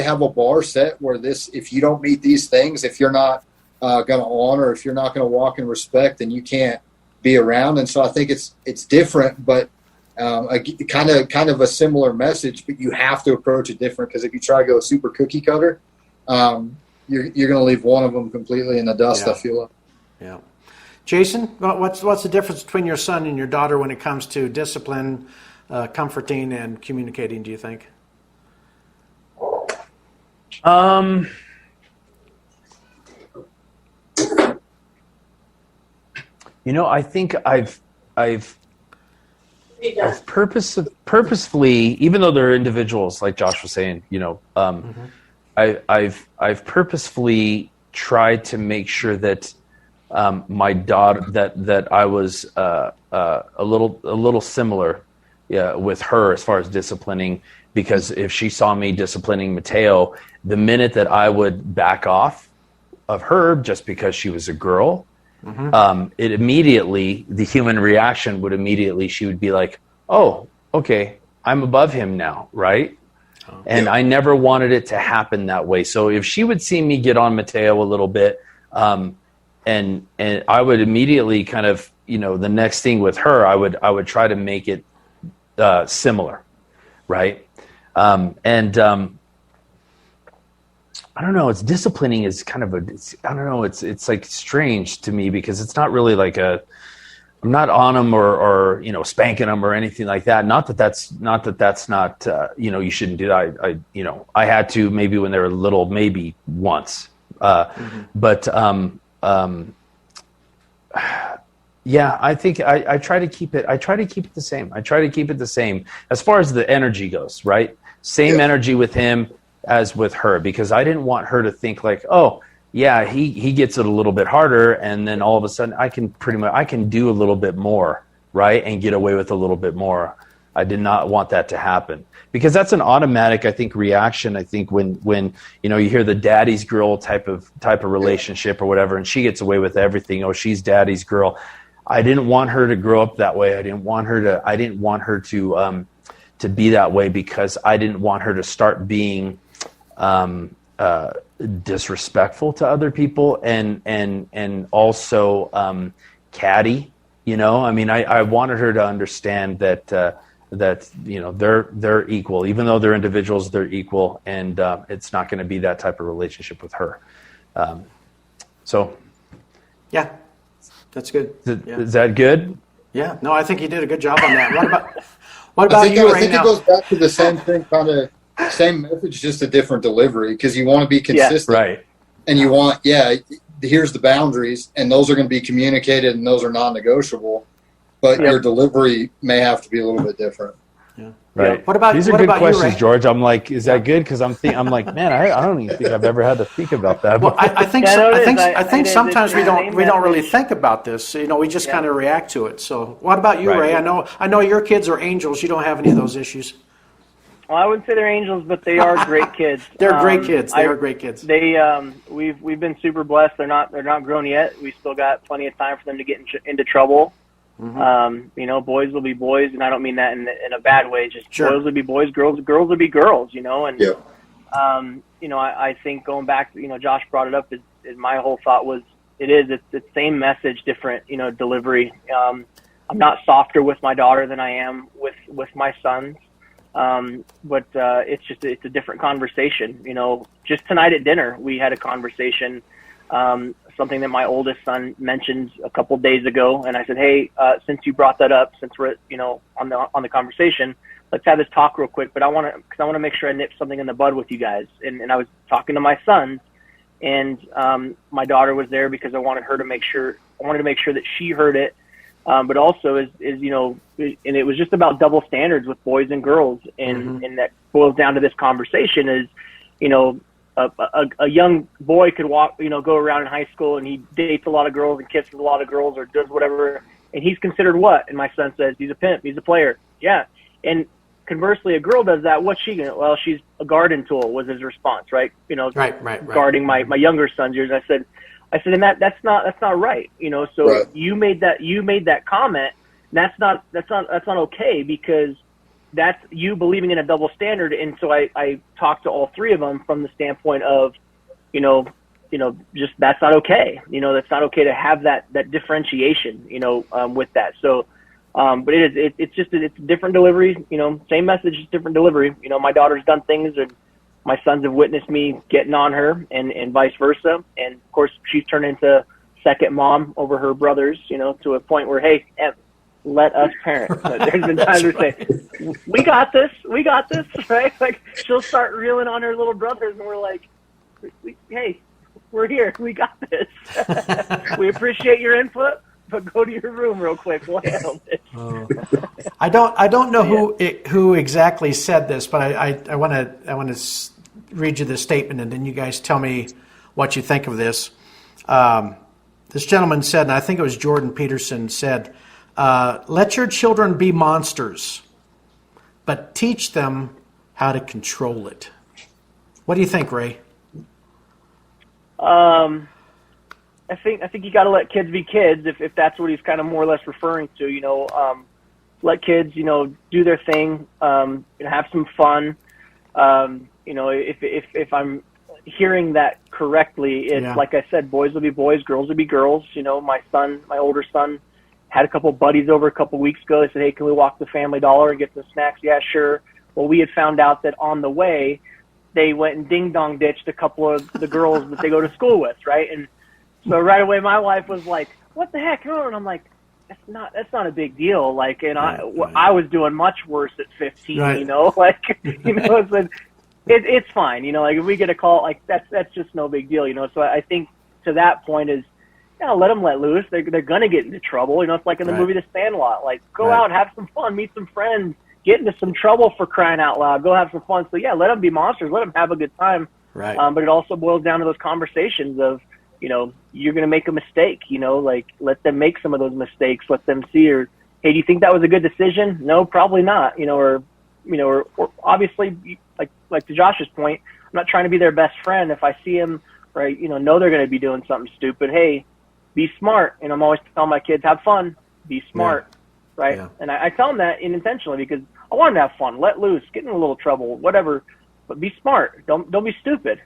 have a bar set where if you don't meet these things, if you're not going to honor, if you're not going to walk in respect, then you can't be around. And so I think it's different, but kind of a similar message, but you have to approach it different, because if you try to go super cookie cutter, you're going to leave one of them completely in the dust. Yeah. I feel like. Yeah. Jason, what's the difference between your son and your daughter when it comes to discipline, comforting, and communicating, do you think? I think I've purposefully, even though they're individuals, like Josh was saying, I've purposefully tried to make sure that my daughter, that I was a little similar, with her as far as disciplining, because if she saw me disciplining Mateo, the minute that I would back off of her just because she was a girl, it immediately, the human reaction would immediately, she would be like, oh, okay, I'm above him now, right? And I never wanted it to happen that way. So if she would see me get on Mateo a little bit, and I would immediately kind of, the next thing with her, I would try to make it similar, right? I don't know. It's disciplining is kind of it's like strange to me, because it's not really like I'm not on them or spanking them or anything like that. Not that that's not you shouldn't do that. I had to, maybe when they were little, maybe once, but yeah, I think I try to keep it. I try to keep it the same. I try to keep it the same as far as the energy goes. Right, same energy with him as with her, because I didn't want her to think like, oh yeah, he gets it a little bit harder, and then all of a sudden I can do a little bit more, right, and get away with a little bit more. I did not want that to happen, because that's an automatic, I think, reaction. I think when you hear the daddy's girl type of relationship or whatever, and she gets away with everything. Oh, she's daddy's girl. I didn't want her to grow up that way. I didn't want her to be that way, because I didn't want her to start being disrespectful to other people and also catty. I mean, I wanted her to understand that they're equal, even though they're individuals, they're equal, and it's not going to be that type of relationship with her. So yeah, that's good. Is that good? Yeah, no, I think you did a good job on that. What about you right now? I think it goes back to the same thing, kind of same message, just a different delivery, because you want to be consistent, right? And you want, here's the boundaries, and those are going to be communicated, and those are non-negotiable. But your delivery may have to be a little bit different. Yeah. Right. What about these are what good about questions, you, George? I'm like, is that good? Because I'm like, man, I don't even think I've ever had to think about that. Well, I think sometimes we don't really message. think about this. We just kind of react to it. So, what about you, Ray? I know your kids are angels. You don't have any of those issues. Well, I wouldn't say they're angels, but they are great kids. They're great kids. They are great kids. We've been super blessed. They're not grown yet. We still got plenty of time for them to get into trouble. Boys will be boys, and I don't mean that in a bad way. Just boys will be boys, girls will be girls. I think going back, Josh brought it up. Is my whole thought was it's the same message, different delivery. I'm not softer with my daughter than I am with my sons. But it's a different conversation. Just tonight at dinner, we had a conversation, something that my oldest son mentioned a couple days ago. And I said, hey, since you brought that up, since we're, on the conversation, let's have this talk real quick. But I want to make sure I nip something in the bud with you guys. And I was talking to my sons, and my daughter was there because I wanted to make sure that she heard it. But also and it was just about double standards with boys and girls. And that boils down to this conversation is, a young boy could go around in high school and he dates a lot of girls and kisses a lot of girls or does whatever. And he's considered what? And my son says, he's a pimp, he's a player. Yeah. And conversely, a girl does that, what's she gonna? Well, she's a garden tool, was his response, right? Right. Guarding my younger son's ears. I said, and that's not right, So Right. you made that comment. And that's not okay, because that's you believing in a double standard. And so I talked to all three of them from the standpoint of, just that's not okay. That's not okay to have that differentiation, with that. So, but it's a different delivery, same message, different delivery. My daughter's done things, and my sons have witnessed me getting on her, and vice versa. And of course, she's turned into second mom over her brothers, to a point where, hey, let us parent. There's been times where say, we got this, right? Like, she'll start reeling on her little brothers, and we're like, hey, we're here. We got this. We appreciate your input, but go to your room real quick. We'll handle this. I don't know who exactly said this, but I want to read you this statement, and then you guys tell me what you think of this. This gentleman said, and I think it was Jordan Peterson said, let your children be monsters, but teach them how to control it. What do you think, Ray? I think you got to let kids be kids, if that's what he's kind of more or less referring to. Let kids, do their thing, have some fun. If I'm hearing that correctly, it's like I said, boys will be boys, girls will be girls. My older son, had a couple buddies over a couple weeks ago. They said, hey, can we walk to Family Dollar and get some snacks? Yeah, sure. Well, we had found out that on the way, they went and ding-dong ditched a couple of the girls that they go to school with, right? And so right away, my wife was like, what the heck? And I'm like, that's not a big deal. Like, and I was doing much worse at 15, right. It's fine. Like, if we get a call, like, that's just no big deal, So I think to that point is, let them let loose. They're going to get into trouble. It's like in the movie The Sandlot. Like, go out, have some fun, meet some friends, get into some trouble, for crying out loud. Go have some fun. So, let them be monsters. Let them have a good time. Right. But it also boils down to those conversations of, you're going to make a mistake, like, let them make some of those mistakes. Let them see, or, hey, do you think that was a good decision? No, probably not. Or obviously, like to Josh's point, I'm not trying to be their best friend. If I see them, right, know they're going to be doing something stupid, hey, be smart. And I'm always telling my kids, have fun, be smart, right? Yeah. And I tell them that intentionally, because I want them to have fun, let loose, get in a little trouble, whatever, but be smart. Don't be stupid,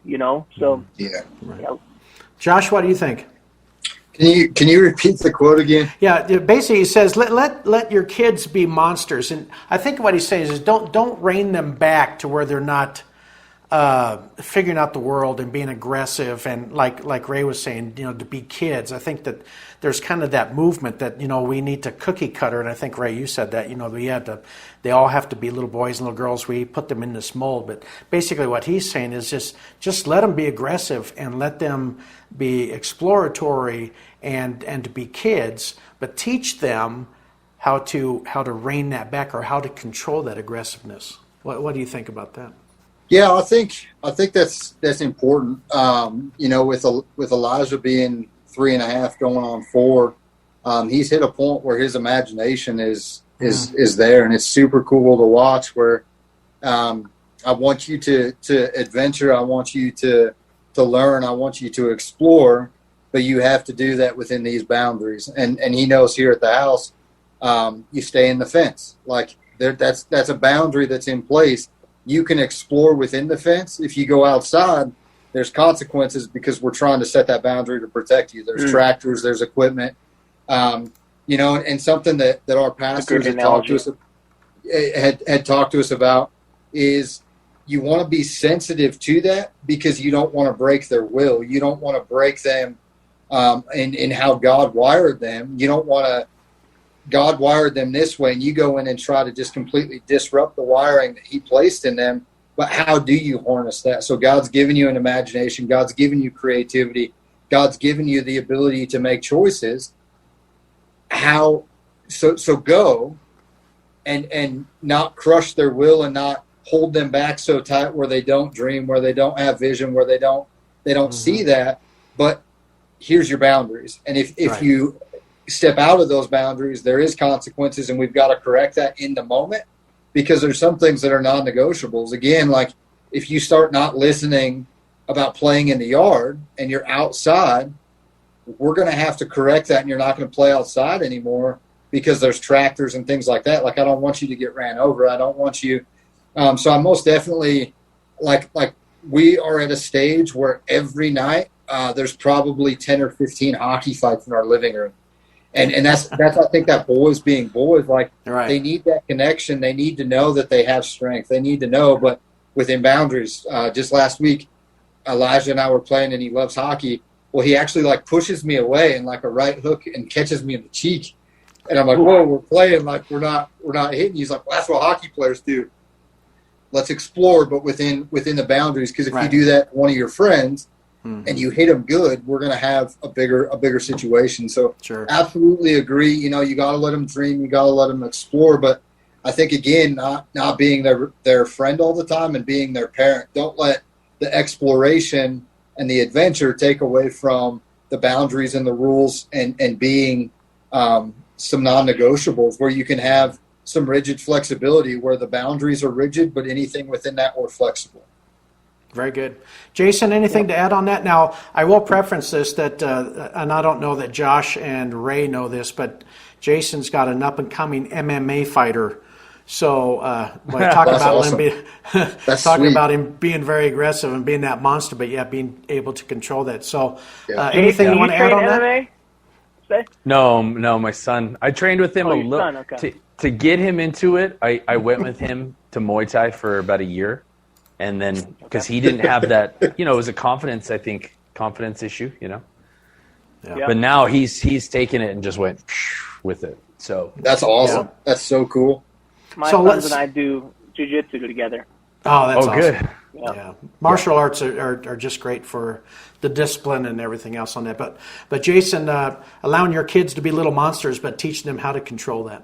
So right. Josh, what do you think? Can you repeat the quote again? Yeah, basically he says, let your kids be monsters, and I think what he's saying is don't rein them back to where they're not figuring out the world and being aggressive, and like Ray was saying, to be kids. I think that there's kind of that movement that we need to cookie cutter, and I think Ray, you said that they all have to be little boys and little girls. We put them in this mold, but basically what he's saying is just let them be aggressive and let them be exploratory and to be kids, but teach them how to rein that back, or how to control that aggressiveness. What do you think about that? Yeah, I think that's important. With Elijah being 3.5 going on 4, he's hit a point where his imagination is there, and it's super cool to watch. Where I want you to adventure, I want you to learn, I want you to explore, but you have to do that within these boundaries. And he knows here at the house, you stay in the fence. Like, that's a boundary that's in place. You can explore within the fence. If you go outside, there's consequences, because we're trying to set that boundary to protect you. There's tractors, there's equipment, and something that our pastors had talked to us about is you want to be sensitive to that, because you don't want to break their will. You don't want to break them in how God wired them. You don't want to. God wired them this way, and you go in and try to just completely disrupt the wiring that he placed in them. But how do you harness that? So God's given you an imagination. God's given you creativity. God's given you the ability to make choices. So go and not crush their will, and not hold them back so tight where they don't dream, where they don't have vision, where they don't see that. But here's your boundaries. And if you step out of those boundaries, there is consequences, and we've got to correct that in the moment. because there's some things that are non-negotiables. Again, like if you start not listening about playing in the yard and you're outside, we're going to have to correct that, and you're not going to play outside anymore because there's tractors and things like that. Like, I don't want you to get ran over. I don't want you. So I'm most definitely like we are at a stage where every night there's probably 10 or 15 hockey fights in our living room. And that's I think that boys being boys, like they need that connection. They need to know that they have strength. They need to know, but within boundaries. Just last week, Elijah and I were playing, and he loves hockey. Well, he actually like pushes me away and like a right hook and catches me in the cheek. And I'm like, whoa, we're playing, like we're not hitting. He's like, well, that's what hockey players do. Let's explore, but within the boundaries. Because if you do that to one of your friends and you hit them good, we're going to have a bigger situation. So absolutely agree. You know, you got to let them dream. You got to let them explore. But I think, again, not being their friend all the time and being their parent. Don't let the exploration and the adventure take away from the boundaries and the rules and being some non-negotiables where you can have some rigid flexibility where the boundaries are rigid, but anything within that we're flexible. Very good. Jason, anything to add on that? Now, I will preference this that, and I don't know that Josh and Ray know this, but Jason's got an up-and-coming MMA fighter. So talk about awesome. him about him being very aggressive and being that monster, but yet being able to control that. So anything you want to add on that? No, my son. I trained with him a little to get him into it. I went with him to Muay Thai for about a year, and then because he didn't have that, it was a confidence issue, Yeah. But now he's taken it and just went with it. So that's awesome. Yeah. That's so cool. My sons and I do jiu-jitsu together. Oh, that's awesome. Good. Yeah. Martial arts are just great for the discipline and everything else on that. But Jason, allowing your kids to be little monsters, but teaching them how to control that.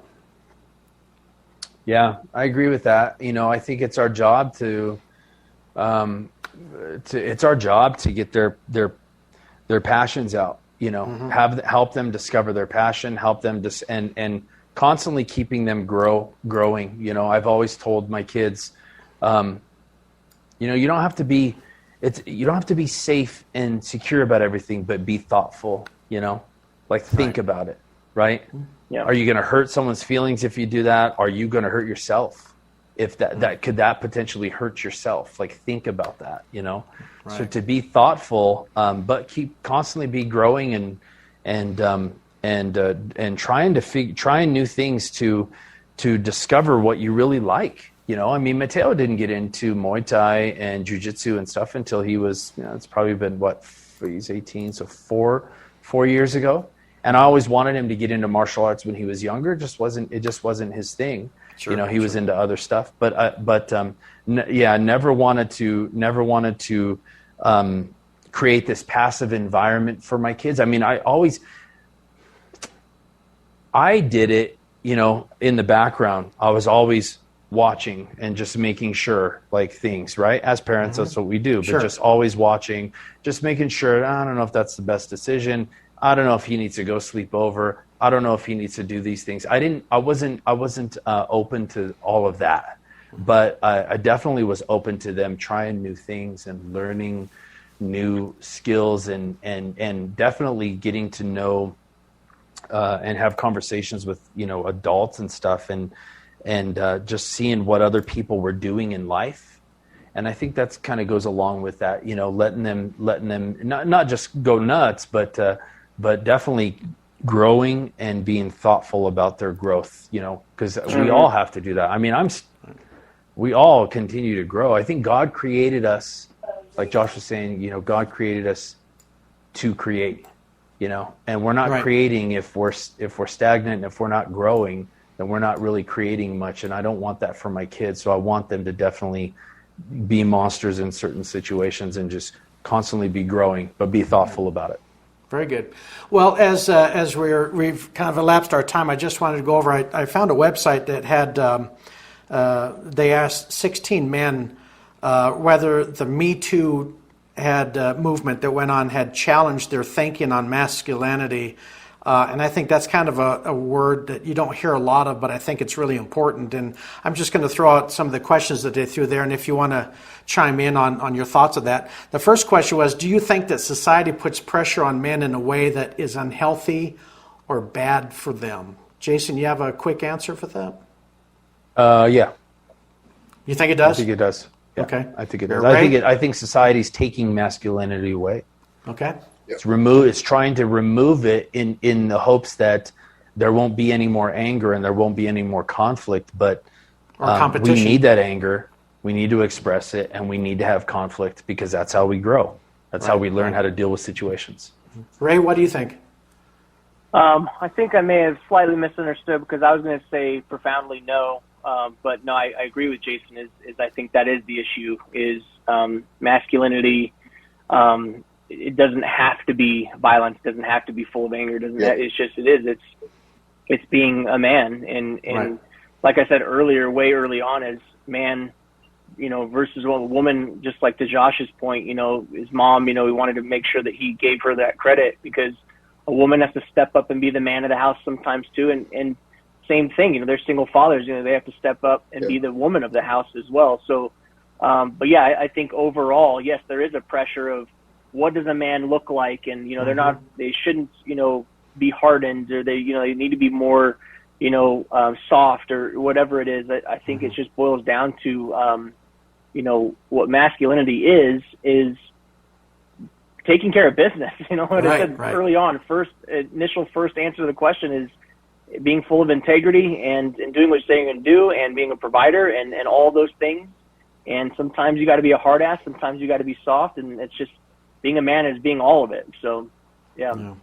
Yeah, I agree with that. I think it's our job to get their passions out. Help them discover their passion, help them and constantly keeping them growing. I've always told my kids, you don't have to be safe and secure about everything, but be thoughtful. Think about it, right? Yeah. Are you going to hurt someone's feelings if you do that? Are you going to hurt yourself? If that could potentially hurt yourself? Think about that. Right. So to be thoughtful, but constantly be growing and trying new things to discover what you really like. Mateo didn't get into Muay Thai and Jiu-Jitsu and stuff until he was, it's probably been he's 18, so four years ago. And I always wanted him to get into martial arts when he was younger. It just wasn't his thing. Sure, he was into other stuff. Never wanted to create this passive environment for my kids. I did it, in the background. I was always watching and just making sure, things, right? As parents, that's what we do. But just always watching, just making sure, I don't know if that's the best decision. I don't know if he needs to go sleep over. I don't know if he needs to do these things. I wasn't open to all of that. But I definitely was open to them trying new things and learning new skills and definitely getting to know and have conversations with adults and stuff and just seeing what other people were doing in life. And I think that's kind of goes along with that, letting them not just go nuts, but definitely growing and being thoughtful about their growth, because we all have to do that. We all continue to grow. I think God created us, like Josh was saying, God created us to create, and we're not creating if we're stagnant, and if we're not growing, then we're not really creating much. And I don't want that for my kids. So I want them to definitely be monsters in certain situations and just constantly be growing, but be thoughtful about it. Very good. Well, as we've kind of elapsed our time, I just wanted to go over. I found a website that had they asked 16 men whether the Me Too movement that went on had challenged their thinking on masculinity. And I think that's kind of a word that you don't hear a lot of, but I think it's really important. And I'm just going to throw out some of the questions that they threw there, and if you want to chime in on your thoughts of that. The first question was, do you think that society puts pressure on men in a way that is unhealthy or bad for them? Jason, you have a quick answer for that? Yeah. You think it does? I think it does. Yeah, Okay. I think it does. Ray? I think society's taking masculinity away. Okay. It's trying to remove it in the hopes that there won't be any more anger and there won't be any more conflict. But Or competition. we need that anger. We need to express it, and we need to have conflict because that's how we grow. That's how we learn how to deal with situations. Ray, what do you think? I think I may have slightly misunderstood because I was going to say profoundly no. But no, I agree with Jason. Is I think that is the issue. Is masculinity. It doesn't have to be violence. It doesn't have to be full of anger. It's being a man. And Right. like I said earlier, way early on, is man, versus a woman. Just like to Josh's point, his mom, he wanted to make sure that he gave her that credit because a woman has to step up and be the man of the house sometimes too. And same thing, they're single fathers, they have to step up and be the woman of the house as well. So, but yeah, I think overall, yes, there is a pressure of what does a man look like? And, they shouldn't, be hardened or they need to be more, soft or whatever it is. I think it just boils down to, what masculinity is taking care of business. What I said early on, initial first answer to the question is being full of integrity and doing what you're saying you're going to do and being a provider and all those things. And sometimes you got to be a hard ass. Sometimes you got to be soft. And it's just being a man is being all of it. So, yeah.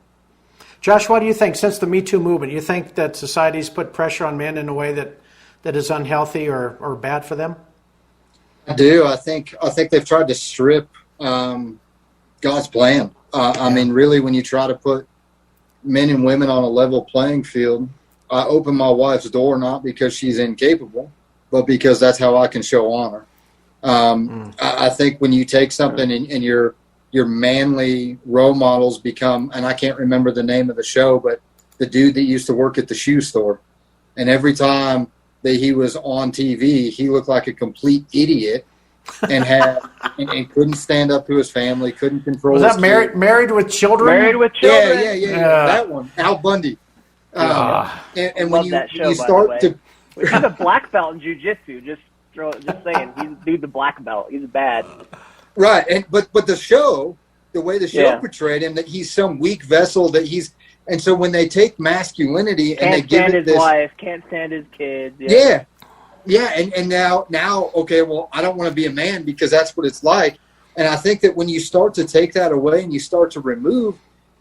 Josh, what do you think? Since the Me Too movement, you think that society's put pressure on men in a way that is unhealthy or bad for them? I do. I think they've tried to strip God's plan. I mean, really, when you try to put men and women on a level playing field, I open my wife's door not because she's incapable, but because that's how I can show honor. I think when you take something and your manly role models become, and I can't remember the name of the show, but the dude that used to work at the shoe store, and every time that he was on TV, he looked like a complete idiot and had and couldn't stand up to his family, couldn't control. Was his that Married with Children? Married with Children. Yeah. That one, Al Bundy. And when you start to, he's a black belt in jiu-jitsu. Just saying, he's the black belt. He's bad. Right, but the show, the way the show portrayed him, that he's some weak vessel, and so when they take masculinity and they give it this, can't stand his kids. And now, okay, well, I don't want to be a man because that's what it's like. And I think that when you start to take that away and you start to remove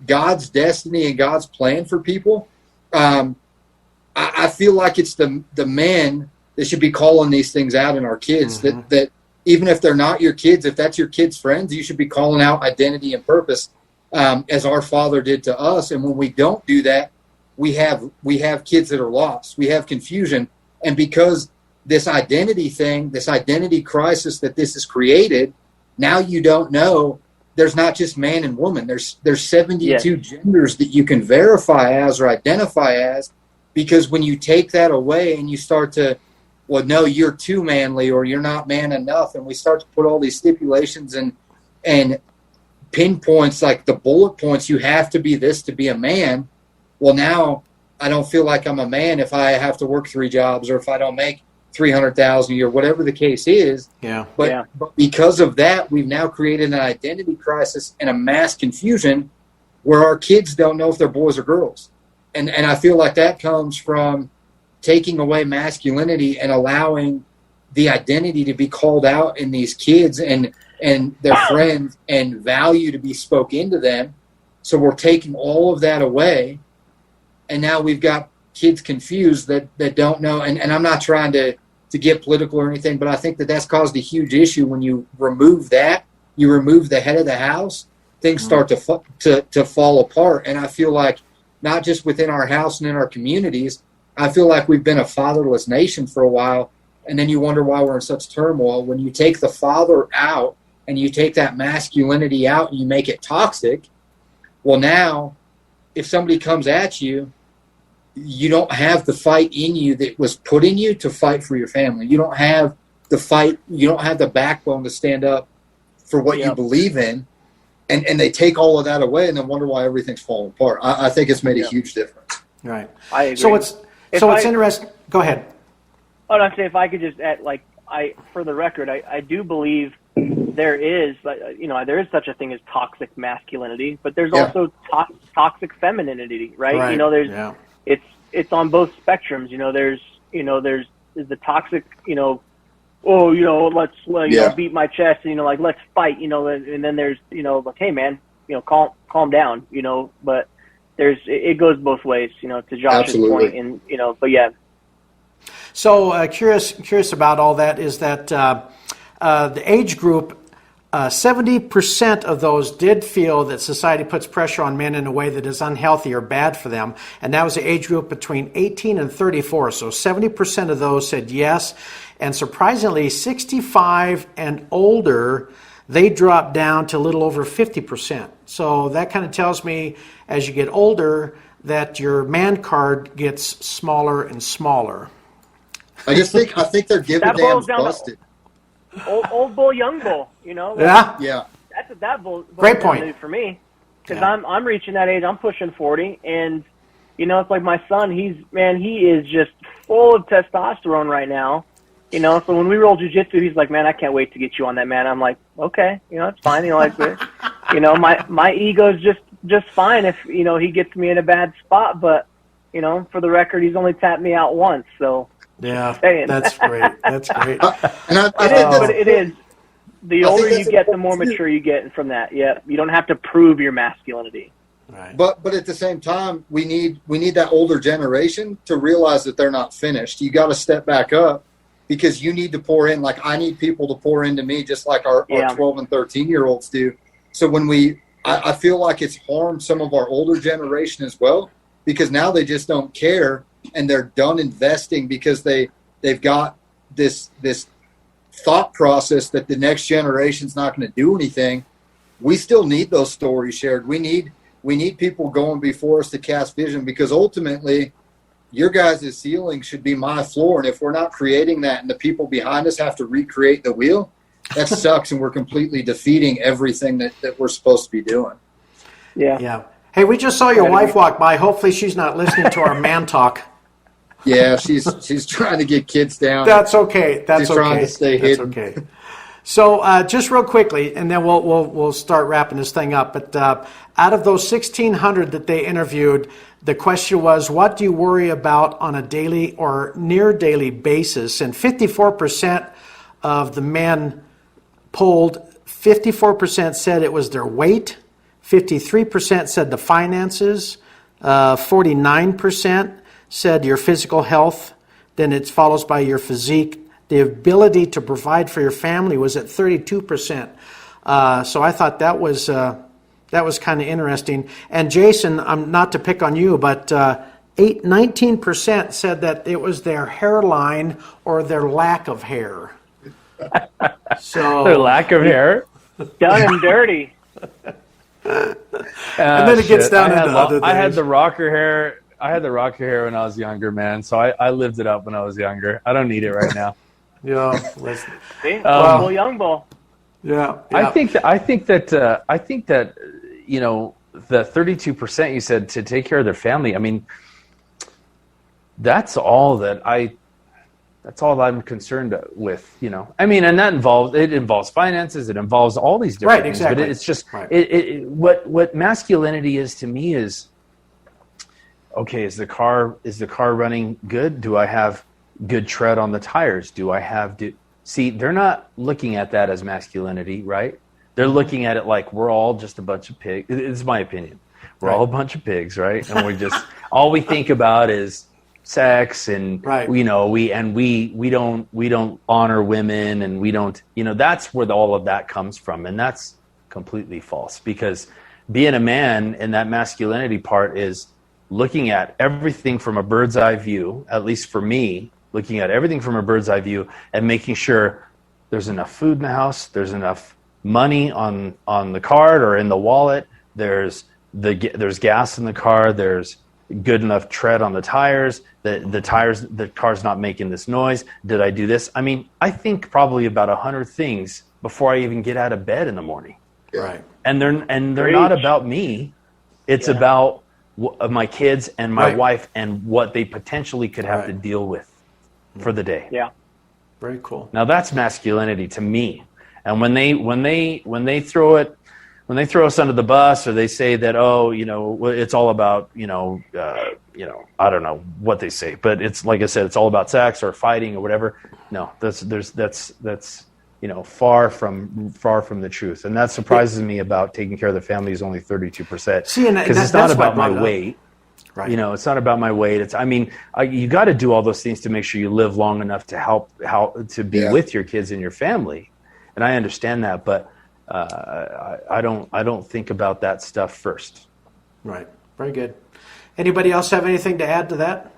God's destiny and God's plan for people, I feel like it's the men that should be calling these things out in our kids. That even if they're not your kids, if that's your kids' friends, you should be calling out identity and purpose, as our Father did to us. And when we don't do that, we have kids that are lost. We have confusion, and because this identity thing, this identity crisis that this has created, now you don't know. There's not just man and woman. There's 72 genders that you can verify as or identify as, because when you take that away and you start to, well, no, you're too manly or you're not man enough, and we start to put all these stipulations and pinpoints, like the bullet points, you have to be this to be a man. Well, now I don't feel like I'm a man if I have to work 3 jobs or if I don't make $300,000 a year, whatever the case is. But because of that, we've now created an identity crisis and a mass confusion where our kids don't know if they're boys or girls. And I feel like that comes from taking away masculinity and allowing the identity to be called out in these kids and their friends and value to be spoke into them. So we're taking all of that away. And now we've got kids confused that don't know. And I'm not trying to get political or anything, but I think that's caused a huge issue. When you remove that, you remove the head of the house, things start to fall apart. And I feel like not just within our house and in our communities, I feel like we've been a fatherless nation for a while. And then you wonder why we're in such turmoil. When you take the father out and you take that masculinity out and you make it toxic, well, now if somebody comes at you, you don't have the fight in you that was put in you to fight for your family. You don't have the fight. You don't have the backbone to stand up for what you believe in. And they take all of that away and then wonder why everything's falling apart. I think it's made a huge difference. Right. I agree. So it's interesting. Go ahead. Oh, no, I'd say if I could just add, like, for the record, I do believe there is, there is such a thing as toxic masculinity, but there's also toxic femininity, right? It's on both spectrums. There's the toxic, let's beat my chest, let's fight, and then there's, like, hey man, calm down, but it goes both ways, to Josh's point, and but yeah. So curious about all that is that the age group, 70% of those did feel that society puts pressure on men in a way that is unhealthy or bad for them. And that was the age group between 18 and 34. So 70% of those said yes. And surprisingly, 65 and older, they dropped down to a little over 50%. So that kind of tells me as you get older that your man card gets smaller and smaller. I think they're giving damn busted. Old bull, young bull, Yeah. That's what that bull. Great point for me, because I'm reaching that age. I'm pushing 40, and it's like my son. He is just full of testosterone right now. So when we roll jujitsu, he's like, man, I can't wait to get you on that, man. I'm like, okay, it's fine. My ego's just fine if he gets me in a bad spot, but for the record, he's only tapped me out once, so. Yeah, that's great. That's great. But it is. The older you get, the more mature you get from that. Yeah, you don't have to prove your masculinity. Right. But at the same time, we need that older generation to realize that they're not finished. You got to step back up because you need to pour in. Like I need people to pour into me, just like our 12 and 13-year-olds do. So when I feel like it's harmed some of our older generation as well, because now they just don't care. And they're done investing because they've got this thought process that the next generation's not going to do anything. We still need those stories shared. We need people going before us to cast vision, because ultimately your guys' ceiling should be my floor. And if we're not creating that and the people behind us have to recreate the wheel, that sucks, and we're completely defeating everything that we're supposed to be doing. Yeah. Hey, we just saw your wife walk by. Hopefully she's not listening to our man talk. Yeah, she's trying to get kids down. That's okay. She's trying to stay hidden. Okay. So just real quickly, and then we'll start wrapping this thing up. But out of those 1,600 that they interviewed, the question was, what do you worry about on a daily or near daily basis? And 54% of the men polled, 54% said it was their weight, 53% said the finances, 49% said your physical health, then it follows by your physique. The ability to provide for your family was at 32%. So I thought that was kind of interesting. And Jason, not to pick on you, but 19% said that it was their hairline or their lack of hair. So their lack of hair? Done and dirty. And then it gets down into other things. I had the rocker hair. When I was younger, man. So I lived it up when I was younger. I don't need it right now. Yeah. Bull, young bull. Yeah. I think that the 32% you said to take care of their family. I mean, that's all I'm concerned with. I mean, and that involves finances. It involves all these different things. Exactly. But it's just what masculinity is to me is, okay, is the car running good? Do I have good tread on the tires? See, they're not looking at that as masculinity, right? They're looking at it like we're all just a bunch of pigs. It's my opinion. We're all a bunch of pigs, right? And we just all we think about is sex, and we don't honor women, and we don't. That's where all of that comes from, and that's completely false. Because being a man in that masculinity part is looking at everything from a bird's eye view, at least for me, looking at everything from a bird's eye view and making sure there's enough food in the house, there's enough money on the card or in the wallet, there's there's gas in the car, there's good enough tread on the tires, the car's not making this noise. Did I do this? I mean, I think probably about 100 things before I even get out of bed in the morning. Right. And they're not about me. It's about my kids and my wife and what they potentially could have to deal with for the day. Yeah. Very cool. Now that's masculinity to me. And when they throw us under the bus, or they say that, it's all about, I don't know what they say, but it's like I said, it's all about sex or fighting or whatever. No, that's far from the truth. And that surprises me about taking care of the family is only 32%. See, and because it's not about my weight. Right. It's not about my weight. You got to do all those things to make sure you live long enough to be with your kids and your family. And I understand that, but I don't think about that stuff first. Right. Very good. Anybody else have anything to add to that?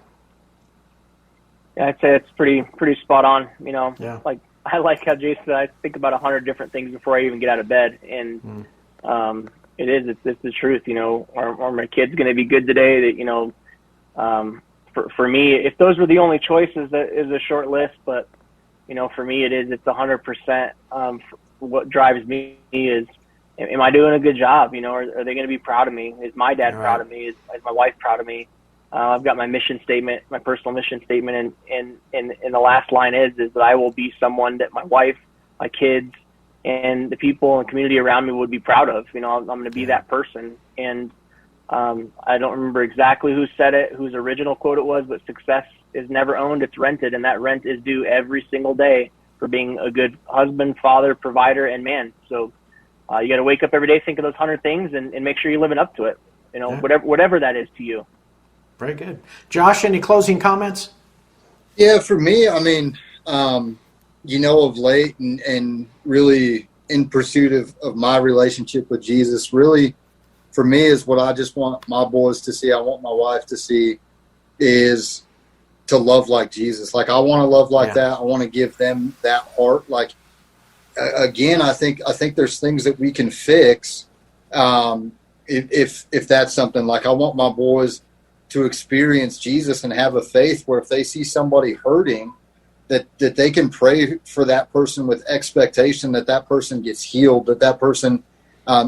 Yeah, I'd say it's pretty spot on. Yeah. Like I like how Jason said, I think about 100 different things before I even get out of bed, and it's the truth. Are my kids going to be good today? That for me, if those were the only choices, that is a short list. But for me, it's 100%. What drives me is, am I doing a good job? Are they going to be proud of me? Is my dad proud of me? Is my wife proud of me? I've got my mission statement, my personal mission statement, and the last line is that I will be someone that my wife, my kids, and the people and community around me would be proud of. I'm going to be that person. And I don't remember exactly who said it, whose original quote it was, but success is never owned, it's rented, and that rent is due every single day for being a good husband, father, provider, and man. So you got to wake up every day, think of those 100 things, and make sure you're living up to it. Whatever that is to you. Very good. Josh, any closing comments? Yeah, for me, of late and really in pursuit of my relationship with Jesus, really for me is what I just want my boys to see. I want my wife to see is to love like Jesus. Like I want to love like that. I want to give them that heart. Like, again, I think there's things that we can fix. If that's something, like I want my boys to experience Jesus and have a faith where if they see somebody hurting, that they can pray for that person with expectation that person gets healed, that person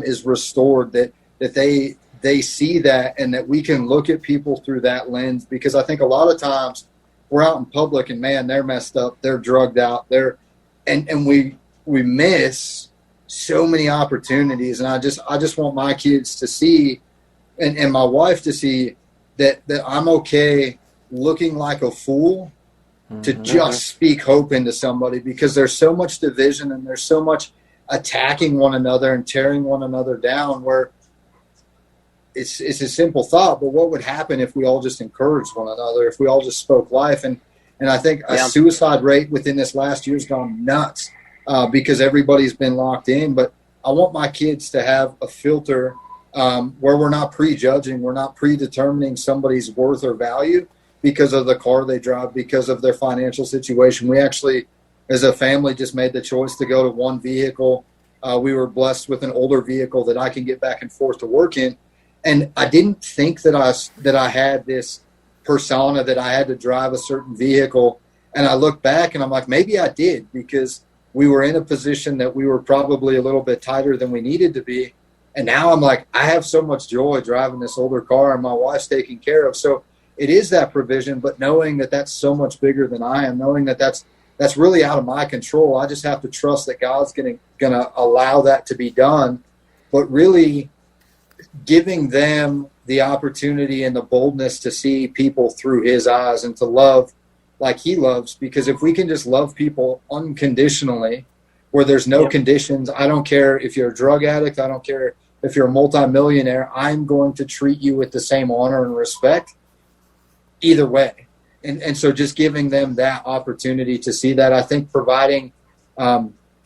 is restored, that they see that, and that we can look at people through that lens. Because I think a lot of times we're out in public and man, they're messed up, they're drugged out, and we miss so many opportunities. And I just want my kids to see, and my wife to see that I'm okay looking like a fool to just speak hope into somebody, because there's so much division and there's so much attacking one another and tearing one another down, where it's a simple thought, but what would happen if we all just encouraged one another, if we all just spoke life? And I think a suicide rate within this last year has gone nuts because everybody's been locked in. But I want my kids to have a filter where we're not prejudging, we're not predetermining somebody's worth or value because of the car they drive, because of their financial situation. We actually, as a family, just made the choice to go to one vehicle. We were blessed with an older vehicle that I can get back and forth to work in. And I didn't think that I had this persona that I had to drive a certain vehicle. And I look back and I'm like, maybe I did, because we were in a position that we were probably a little bit tighter than we needed to be. And now I'm like, I have so much joy driving this older car and my wife's taken care of. So it is that provision, but knowing that that's so much bigger than I am, knowing that that's really out of my control. I just have to trust that God's going to allow that to be done. But really giving them the opportunity and the boldness to see people through his eyes and to love like he loves. Because if we can just love people unconditionally, where there's no conditions, I don't care if you're a drug addict, I don't care if you're a multimillionaire, I'm going to treat you with the same honor and respect either way. And so just giving them that opportunity to see that, I think providing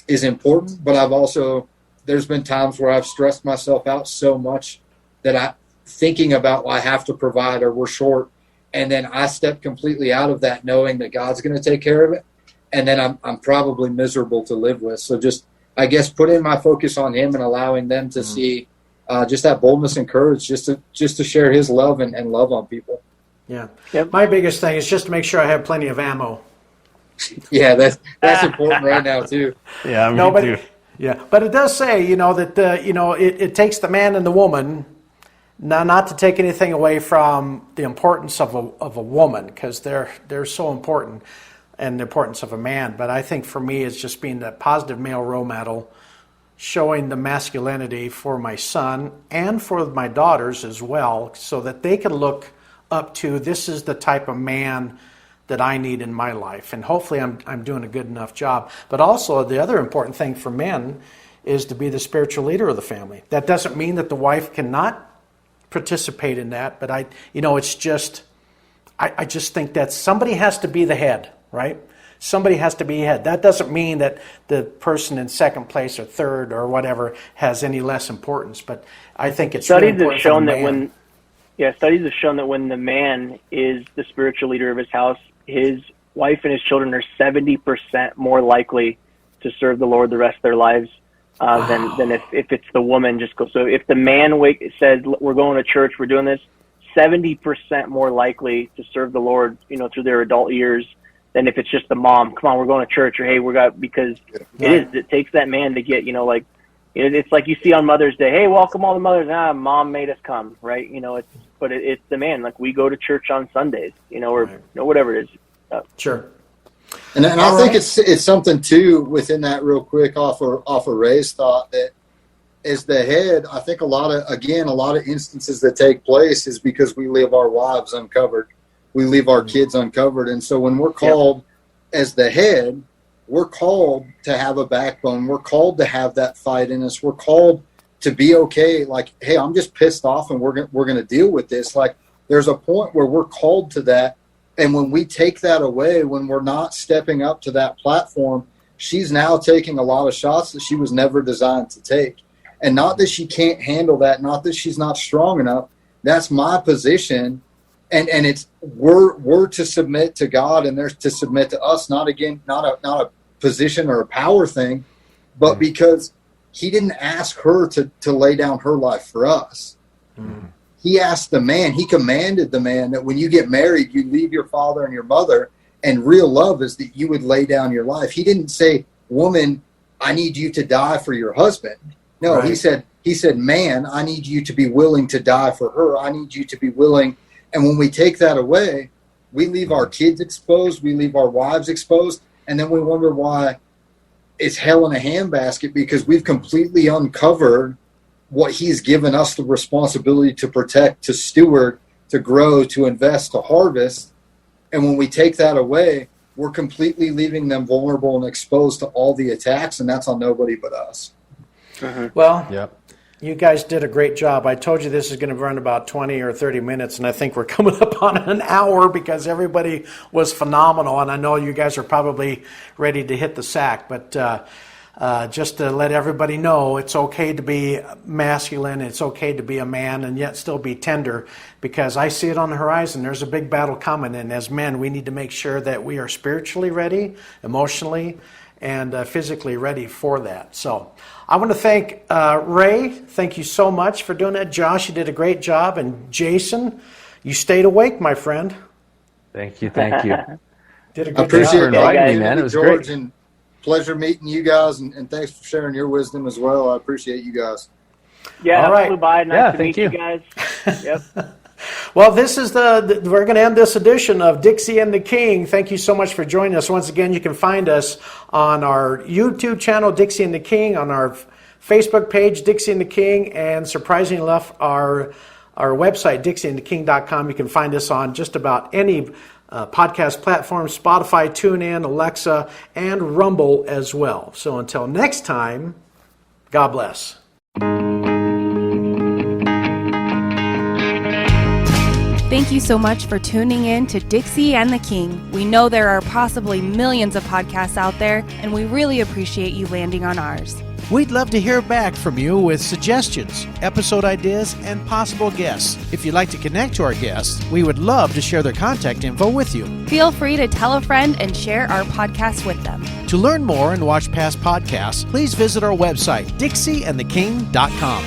is important. But there's been times where I've stressed myself out so much that thinking about, well, I have to provide or we're short. And then I step completely out of that, knowing that God's going to take care of it. And then I'm probably miserable to live with. So just, I guess, putting my focus on him and allowing them to see just that boldness and courage just to share his love and love on people. Yeah. Yep. My biggest thing is just to make sure I have plenty of ammo. Yeah, that's important right now too. Yeah, me No, but too. yeah, but it does say, that it takes the man and the woman, not to take anything away from the importance of a woman, because they're so important, and the importance of a man. But I think for me, it's just being that positive male role model, showing the masculinity for my son and for my daughters as well, so that they can look up to, this is the type of man that I need in my life. And hopefully I'm doing a good enough job. But also the other important thing for men is to be the spiritual leader of the family. That doesn't mean that the wife cannot participate in that, but I just think that somebody has to be the head, right? Somebody has to be head. That doesn't mean that the person in second place or third or whatever has any less importance, but I think it's really important for the man. Studies have shown that when the man is the spiritual leader of his house, his wife and his children are 70% more likely to serve the Lord the rest of their lives than if it's the woman just goes. So if the man says, we're going to church, we're doing this, 70% more likely to serve the Lord, through their adult years than if it's just the mom. Come on, we're going to church, or hey, because it takes that man to get, it's like you see on Mother's Day, hey, welcome all the mothers. Mom made us come, right? It's the man. Like, we go to church on Sundays, or whatever it is. Sure. And I think it's something too within that, real quick, off of Ray's thought, that as the head, I think a lot of instances that take place is because we leave our wives uncovered, we leave our kids uncovered, and so when we're called as the head, we're called to have a backbone. We're called to have that fight in us. We're called to be okay. Like, hey, I'm just pissed off, and we're going to deal with this. Like, there's a point where we're called to that. And when we take that away, when we're not stepping up to that platform, she's now taking a lot of shots that she was never designed to take. And not that she can't handle that, not that she's not strong enough. That's my position. And it's we're to submit to God, and they're to submit to us. Not a position or a power thing, but because he didn't ask her to lay down her life for us. He asked the man, he commanded the man that when you get married, you leave your father and your mother, and real love is that you would lay down your life. He didn't say, woman, I need you to die for your husband. No, right. He said, man, I need you to be willing to die for her. I need you to be willing. And when we take that away, we leave our kids exposed, we leave our wives exposed, and then we wonder why it's hell in a handbasket, because we've completely uncovered what he's given us the responsibility to protect, to steward, to grow, to invest, to harvest. And when we take that away, we're completely leaving them vulnerable and exposed to all the attacks, and that's on nobody but us. Well, you guys did a great job. I told you this is going to run about 20 or 30 minutes, and I think we're coming up on an hour because everybody was phenomenal, and I know you guys are probably ready to hit the sack, but just to let everybody know, it's okay to be masculine, it's okay to be a man, and yet still be tender, because I see it on the horizon. There's a big battle coming, and as men, we need to make sure that we are spiritually ready, emotionally, and physically ready for that. So I want to thank Ray. Thank you so much for doing that. Josh, you did a great job. And Jason, you stayed awake, my friend. Thank you. Did a I good appreciate job. for inviting me, man. It was George, great. And pleasure meeting you guys, and thanks for sharing your wisdom as well. I appreciate you guys. Yeah, All right. flew by. Nice to thank meet you you. guys. Yep. Well, this is we're going to end this edition of Dixie and the King. Thank you so much for joining us. Once again, you can find us on our YouTube channel, Dixie and the King, on our Facebook page, Dixie and the King, and surprisingly enough, our website, dixieandtheking.com. You can find us on just about any podcast platform, Spotify, TuneIn, Alexa, and Rumble as well. So until next time, God bless. Thank you so much for tuning in to Dixie and the King. We know there are possibly millions of podcasts out there, and we really appreciate you landing on ours. We'd love to hear back from you with suggestions, episode ideas, and possible guests. If you'd like to connect to our guests, we would love to share their contact info with you. Feel free to tell a friend and share our podcast with them. To learn more and watch past podcasts, please visit our website, dixieandtheking.com.